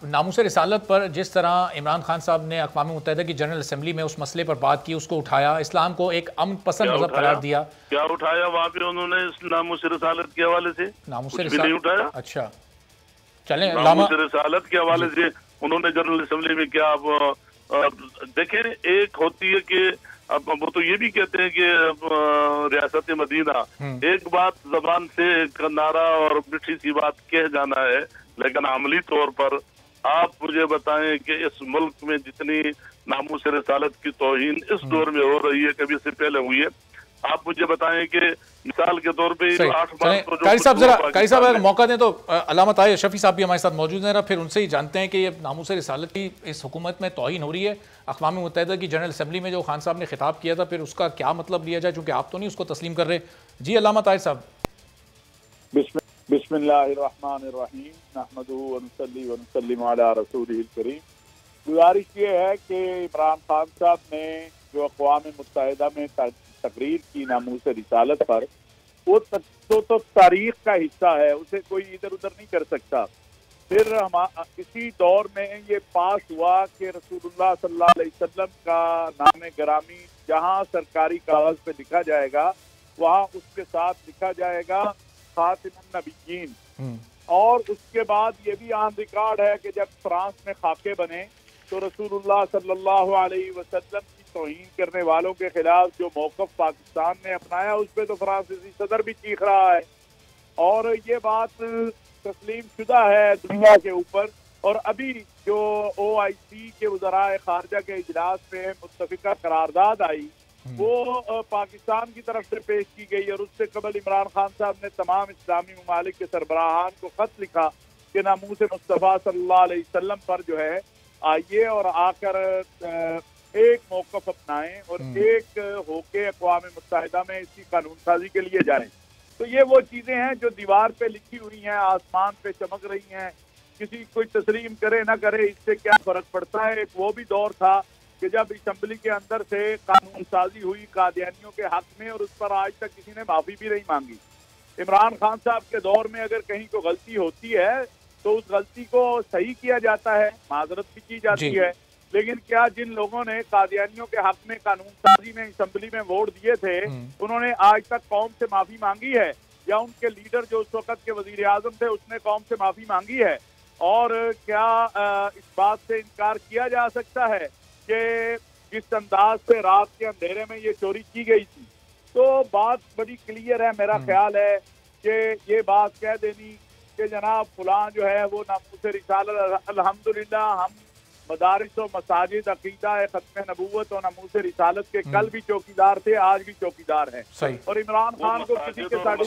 Speaker 2: नामूस रिसालत पर जिस तरह इमरान खान साहब ने अक़वाम मुत्तहिदा की जनरल असेंबली में उस मसले पर बात की, उसको उठाया, इस्लाम को एक अमन पसंद मज़हब करार दिया।
Speaker 10: क्या उठाया वहाँ पे उन्होंने नामूस रिसालत के हवाले से?
Speaker 2: नामूस
Speaker 10: नहीं उठाया।
Speaker 2: अच्छा चले,
Speaker 10: नामूस रिसालत के हवाले से उन्होंने जनरल असेंबली में क्या देखें, एक होती है कि अब वो तो ये भी कहते हैं कि रियासत मदीना, एक बात जबान से एक नारा और मीठी सी बात कह जाना है, लेकिन अमली तौर पर आप मुझे बताएं कि इस मुल्क में जितनी नामूस रिसालत की तौहीन इस दौर में हो रही है, कभी से पहले हुई है। आप मुझे बताएं कि मिसाल के तौर पे 8 बार तो
Speaker 2: कारी साहब जरा कारी साहब अगर मौका दें तो अल्लामा ताहिर अशरफी साहब भी हमारे साथ मौजूद हैं, फिर उनसे ही जानते हैं कि ये नामूस रिसालत की इस हुकूमत में तौहीन हो रही है। अक़वाम मुत्तहिदा की जनरल असम्बली में जो खान साहब ने खिताब किया था, फिर उसका क्या मतलब लिया जाए, चूंकि आप तो नहीं उसको तस्लीम कर रहे। जी अल्लामा ताहिर साहब।
Speaker 11: बिस्मिल्लाहिर्रहमानिर्रहीम, नहमदुहु व नुसल्ली व नुसल्लिमु अला रसूलिहिल करीम। गुजारिश ये है कि इमरान खान साहब ने जो अक़वाम मुत्तहिदा में तकरीर की नामूस रिसालत पर, वो तो तारीख का हिस्सा है, उसे कोई इधर उधर नहीं कर सकता। फिर हम इसी दौर में ये पास हुआ कि रसूलुल्लाह सल्लल्लाहु अलैहि वसल्लम का नाम गिरामी जहाँ सरकारी कागज पे लिखा जाएगा, वहाँ उसके साथ लिखा जाएगा खातिमुन नबिय्यीन। और उसके बाद ये भी ऑन रिकॉर्ड है कि जब फ्रांस में खाके बने तो रसूलुल्लाह सल्लल्लाहु अलैहि वसल्लम की तौहीन करने वालों के खिलाफ जो मौक़िफ़ पाकिस्तान ने अपनाया, उस पर तो फ्रांसीसी सदर भी चीख रहा है। और ये बात तस्लीम शुदा है दुनिया के ऊपर। और अभी जो OIC के वज़राए ख़ारजा के इजलास में मुत्तफ़िका करारदाद आई, वो पाकिस्तान की तरफ से पेश की गई, और उससे कबल इमरान खान साहब ने तमाम इस्लामी ममालिक के सरबराहान को खत लिखा कि नामूस मुस्तफ़ा सल्लल्लाहु अलैहि वसल्लम पर जो है आइए और आकर एक मौक़िफ़ अपनाएं और एक होके अक़वाम मुत्तहिदा में इसकी कानून साजी के लिए जाएं। तो ये वो चीज़ें हैं जो दीवार पे लिखी हुई हैं, आसमान पे चमक रही हैं। किसी कोई तस्लीम करे ना करे, इससे क्या फ़र्क पड़ता है। एक वो भी दौर था कि जब असम्बली के अंदर से कानून साजी हुई कादियानियों के हक में, और उस पर आज तक किसी ने माफ़ी भी नहीं मांगी। इमरान खान साहब के दौर में अगर कहीं को गलती होती है तो उस गलती को सही किया जाता है, माजरत भी की जाती है। लेकिन क्या जिन लोगों ने कादियानियों के हक में कानून साजी में असम्बली में वोट दिए थे, उन्होंने आज तक कौम से माफ़ी मांगी है? या उनके लीडर जो उस वक़्त के वज़ीर आज़म थे, उसने कौम से माफ़ी मांगी है? और क्या इस बात से इनकार किया जा सकता है कि जिस अंदाज से रात के अंधेरे में ये चोरी की गई थी? तो बात बड़ी क्लियर है। मेरा ख्याल है कि ये बात कह देनी कि जनाब फलां जो है वो नामूस रिसालत, अल्हम्दुलिल्लाह हम मदारिस और मसाजिद अकीदा खत्म नबूवत और नामूस रिसालत के कल भी चौकीदार थे, आज भी चौकीदार हैं। और इमरान खान को किसी के साथ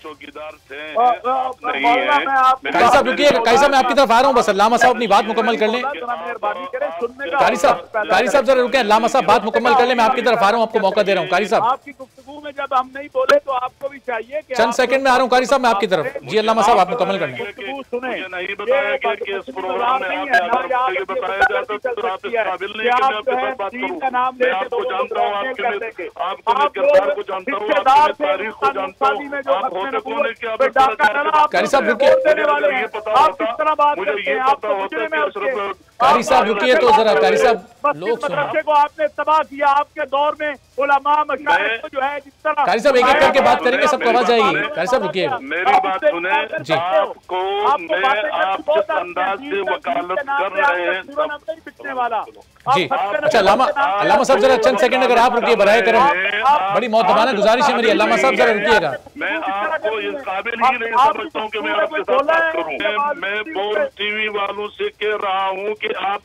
Speaker 10: चौकीदार थे।
Speaker 2: कारी साहब रुकिए, कारी साहब मैं आपकी तरफ आ रहा हूँ, बस अल्लामा साहब अपनी बात मुकम्मल कर लें। कारी साहब जरा रुके, अल्लामा साहब बात मुकम्मल कर लें, मैं आपकी तरफ आ रहा हूँ, आपको मौका दे रहा हूँ। कारी साहब
Speaker 11: आपकी गुफ्तगू में जब हम नहीं बोले तो आपको भी चाहिए कि
Speaker 2: चंद सेकंड में आ रहा हूँ कारी साहब मैं आपकी तरफ। जी अल्लामा साहब आप मुकम्मल कर लें।
Speaker 10: नहीं बताया कि इस प्रोग्राम में आप बताया जाता तो आप इस काबिल नहीं कि मैं आपके साथ बात करूं। मैं आपको जानता हूं, आपको मैं किरदार को जानता हूं, आपकी तारीख को जानता हूं, आप होते कौन है कि आप
Speaker 2: कारी साहब रुकिए,
Speaker 10: ये पता होता, मुझे ये पता होता कि अशरफ
Speaker 2: कारी साहब रुकिए तो जरा। कारी साहब लोग
Speaker 11: मदरसे को आपने तबाह किया, आपके दौर में उलमा मशाइख जो है जिस तरह।
Speaker 2: कारी साहब एक एक करके बात करेंगे, सबको आवाज आएगी। कारी साहब रुकिए,
Speaker 10: मेरी बात सुने। आपको मैं आप जिस अंदाज से वकालत कर रहे हैं
Speaker 2: जी। अच्छा अल्लामा साहब जरा चंद सेकंड अगर आप रुकिए बराए करम, बड़ी मौतबाना गुजारिश है मेरी। अल्लामा साहब जरा रुकिएगा।
Speaker 10: मैं आपको इस काबिल ही नहीं समझता हूँ कि मैं आपके साथ बात करूँ। मैं बोल टीवी वालों से कह रहा हूँ कि आप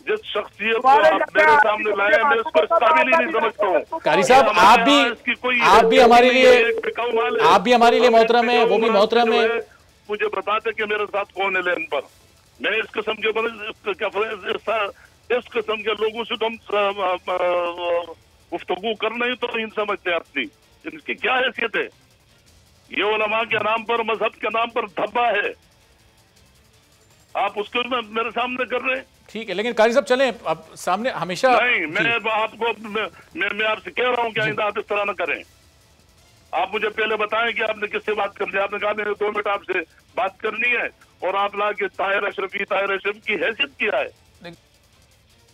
Speaker 10: जिस शख्सियत को आप मेरे सामने लाए, मैं उसको इस काबिल ही नहीं समझता हूँ।
Speaker 2: कारी साहब आप भी हमारे लिए मोहतरम है, वो भी मोहतरम है।
Speaker 10: मुझे बताते कि मेरे साथ कौन है लेन पर। मैं इस किस्म के इस किस्म के लोगों से तो हम गुफ्तगू कर नहीं तो नहीं समझते अपनी, इनकी क्या हैसियत है? ये उलमा के नाम पर, मजहब के नाम पर धब्बा है, आप उसको मेरे सामने कर रहे हैं।
Speaker 2: ठीक है, लेकिन कारी साहब चलें अब सामने हमेशा
Speaker 10: नहीं। मैं आपको मैं आपसे कह रहा हूँ कि आइंदा आप इस तरह न करें। आप मुझे पहले बताएं कि आपने किससे बात करनी है। आपने कहा मैंने 2 मिनट आपसे बात करनी है, और आप ला के ताहिर अशरफ की हैसियत क्या है?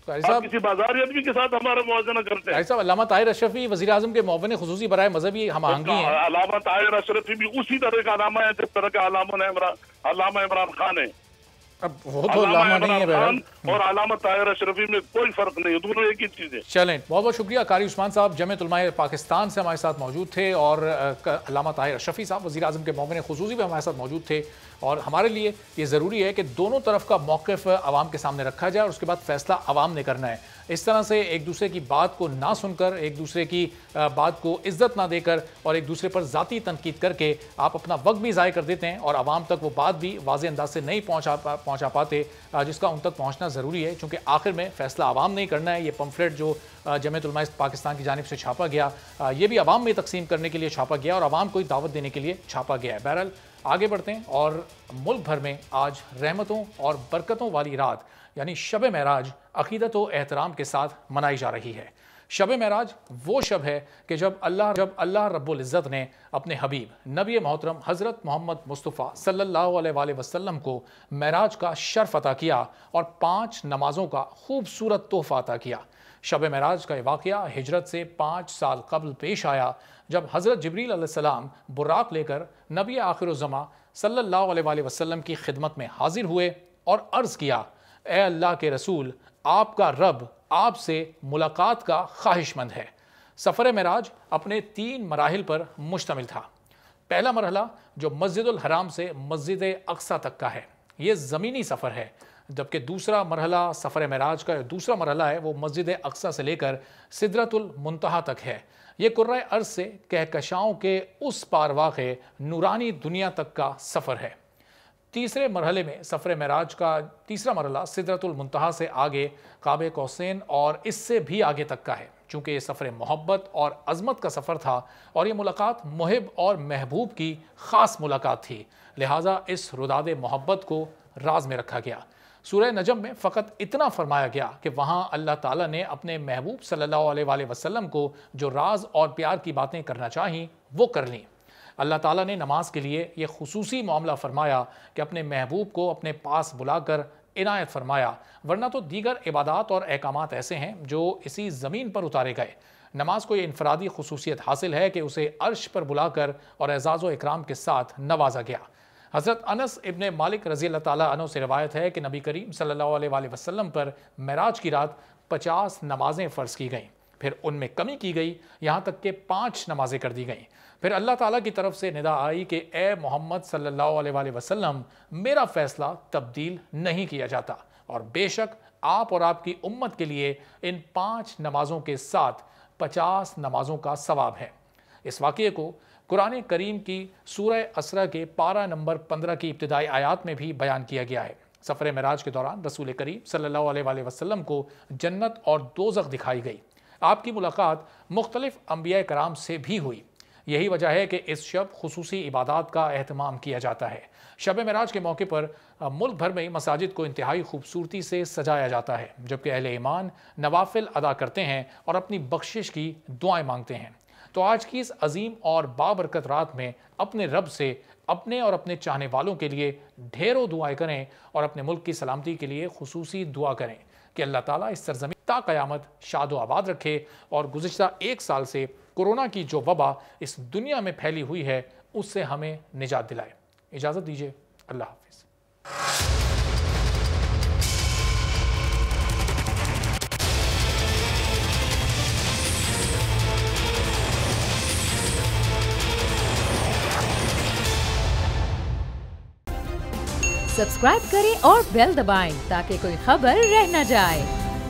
Speaker 10: आप किसी बाजारी आदमी के साथ हमारा मुआवजा करते हैं।
Speaker 2: अल्लामा ताहिर अशरफी वज़ीर आज़म के मुअव्विन खुसूसी बराए मज़हबी हम आहंगी हैं।
Speaker 10: अल्लामा ताहिर अशरफी भी उसी तरह का अलामा है जिस तरह का अल्लामा इमरान खान है।
Speaker 2: अब वो तो लामा नहीं है बहरहाल।
Speaker 10: और अल्लामा ताहिर अशरफी में कोई फर्क नहीं है, दोनों एक ही चीज है।
Speaker 2: चलें, बहुत बहुत शुक्रिया। कारी उस्मान साहब जमीयत उलमा पाकिस्तान से हमारे साथ मौजूद थे और अल्लामा ताहिर अशरफी साहब वज़ीर आज़म के मोमिन खुसूसी भी हमारे साथ मौजूद थे। और हमारे लिए ये ज़रूरी है कि दोनों तरफ का मौक़िफ़ आवाम के सामने रखा जाए और उसके बाद फ़ैसला आवाम ने करना है। इस तरह से एक दूसरे की बात को ना सुनकर, एक दूसरे की बात को इज्जत ना देकर और एक दूसरे पर ज़ाती तनकीद करके आप अपना वक्त भी ज़ाय कर देते हैं और आवाम तक वो बात भी वाज़े अंदाज से नहीं पहुँचा पाते जिसका उन तक पहुँचना ज़रूरी है, क्योंकि आखिर में फ़ैसला आवाम ने ही करना है। ये पम्फलेट जो जमीयत उलमा पाकिस्तान की जानिब से छापा गया, ये भी आवाम में तकसीम करने के लिए छापा गया और आवाम को ही दावत देने के लिए छापा गया है। बहरहाल आगे बढ़ते हैं और मुल्क भर में आज रहमतों और बरकतों वाली रात यानी शब महराज अकीदत व एहतराम के साथ मनाई जा रही है। शब महराज वो शब है कि जब अल्लाह रब्बुल इज़्ज़त ने अपने हबीब नबी मोहतरम हज़रत मोहम्मद मुस्तफ़ा सल्लल्लाहु अलैहि वसल्लम को महराज का शर्फ अता किया और 5 नमाज़ों का खूबसूरत तोहफ़ा अता किया। शब महराज का वाक़या हिजरत से 5 साल कबल पेश आया, जब हज़रत जिब्रील अलैहिस्सलाम बुराक लेकर नबी आखिरुज़्ज़मा सल्लल्लाहु अलैहि वसल्लम की खिदमत में हाजिर हुए और अर्ज़ किया, ए अल्लाह के रसूल, आपका रब आपसे मुलाकात का ख्वाहिशमंद है। सफ़र महराज अपने 3 मराहिल पर मुश्तमिल था। पहला मरहला जो मस्जिदुल हराम से मस्जिद अक्सा तक का है, ये ज़मीनी सफ़र है, जबकि दूसरा मरहला सफ़र महराज का दूसरा मरहला है वो मस्जिद अक्सा से लेकर सिदरतुल मुंतहा तक है। ये कुर्रा अर्ज़ से कहकशाओं के उस पार वाक़े नूरानी दुनिया तक का सफ़र है। तीसरे मरहले में सफ़र महराज का तीसरा मरहला सिदरतुल मुंतहा से आगे काबे कौसैन और इससे भी आगे तक का है। चूँकि ये सफ़र मोहब्बत और अज़मत का सफ़र था और ये मुलाकात मुहिब और महबूब की ख़ास मुलाकात थी, लिहाजा इस रुदाद मोहब्बत को राज में रखा गया। सूरह नजम में फ़कत इतना फरमाया गया कि वहाँ अल्लाह ताला ने अपने महबूब सल्लल्लाहु अलैहि वसल्लम को जो राज और प्यार की बातें करना चाहीं वो कर लीं। अल्लाह ताला ने नमाज के लिए ये खुसूसी मामला फरमाया कि अपने महबूब को अपने पास बुलाकर इनायत फरमाया, वरना तो दीगर इबादात और अहकामात ऐसे हैं जो इसी ज़मीन पर उतारे गए। नमाज को ये इनफरादी खुसूसियत हासिल है कि उसे अर्श पर बुलाकर और एज़ाज़ व इकराम के साथ नवाजा गया। हज़रत अनस इब्ने मालिक रज़ी अल्लाह ताला अन्हु से रिवायत है कि नबी करीम सल्लल्लाहु अलैहि वसल्लम पर महराज की रात 50 नमाजें फ़र्ज़ की गईं, फिर उनमें कमी की गई, यहाँ तक कि 5 नमाजें कर दी गईं। फिर अल्लाह ताला की तरफ से निदा आई कि ए मोहम्मद सल्लल्लाहु अलैहि वसल्लम, मेरा फ़ैसला तब्दील नहीं किया जाता और बेशक आप और आपकी उम्मत के लिए इन 5 नमाज़ों के साथ 50 नमाज़ों का सवाब है। इस वाक़ये को कुरान करीम की सूरह असरा के पारा नंबर 15 की इब्तिदाई आयात में भी बयान किया गया है। सफ़र महराज के दौरान रसूल करीम सल्लल्लाहु अलैहि वसल्लम को जन्नत और दोज़ख दिखाई गई। आपकी मुलाकात मुख्तलिफ अंबिया कराम से भी हुई। यही वजह है कि इस शब खुसूसी इबादात का एहतमाम किया जाता है। शब महराज के मौके पर मुल्क भर में मसाजिद को इंतहाई खूबसूरती से सजाया जाता है, जबकि अहले ईमान नवाफिल अदा करते हैं और अपनी बख्शिश की दुआएं मांगते हैं। तो आज की इस अजीम और बाबरकत रात में अपने रब से अपने और अपने चाहने वालों के लिए ढेरों दुआएं करें और अपने मुल्क की सलामती के लिए खुसूसी दुआ करें कि अल्लाह ताला इस सरज़मीन ता क़यामत शादो आबाद रखे और गुज़िश्ता 1 साल से कोरोना की जो वबा इस दुनिया में फैली हुई है उससे हमें निजात दिलाए। इजाज़त दीजिए, अल्लाह हाफ़िज़।
Speaker 1: सब्सक्राइब करें और बेल दबाएं ताकि कोई खबर रह न जाए।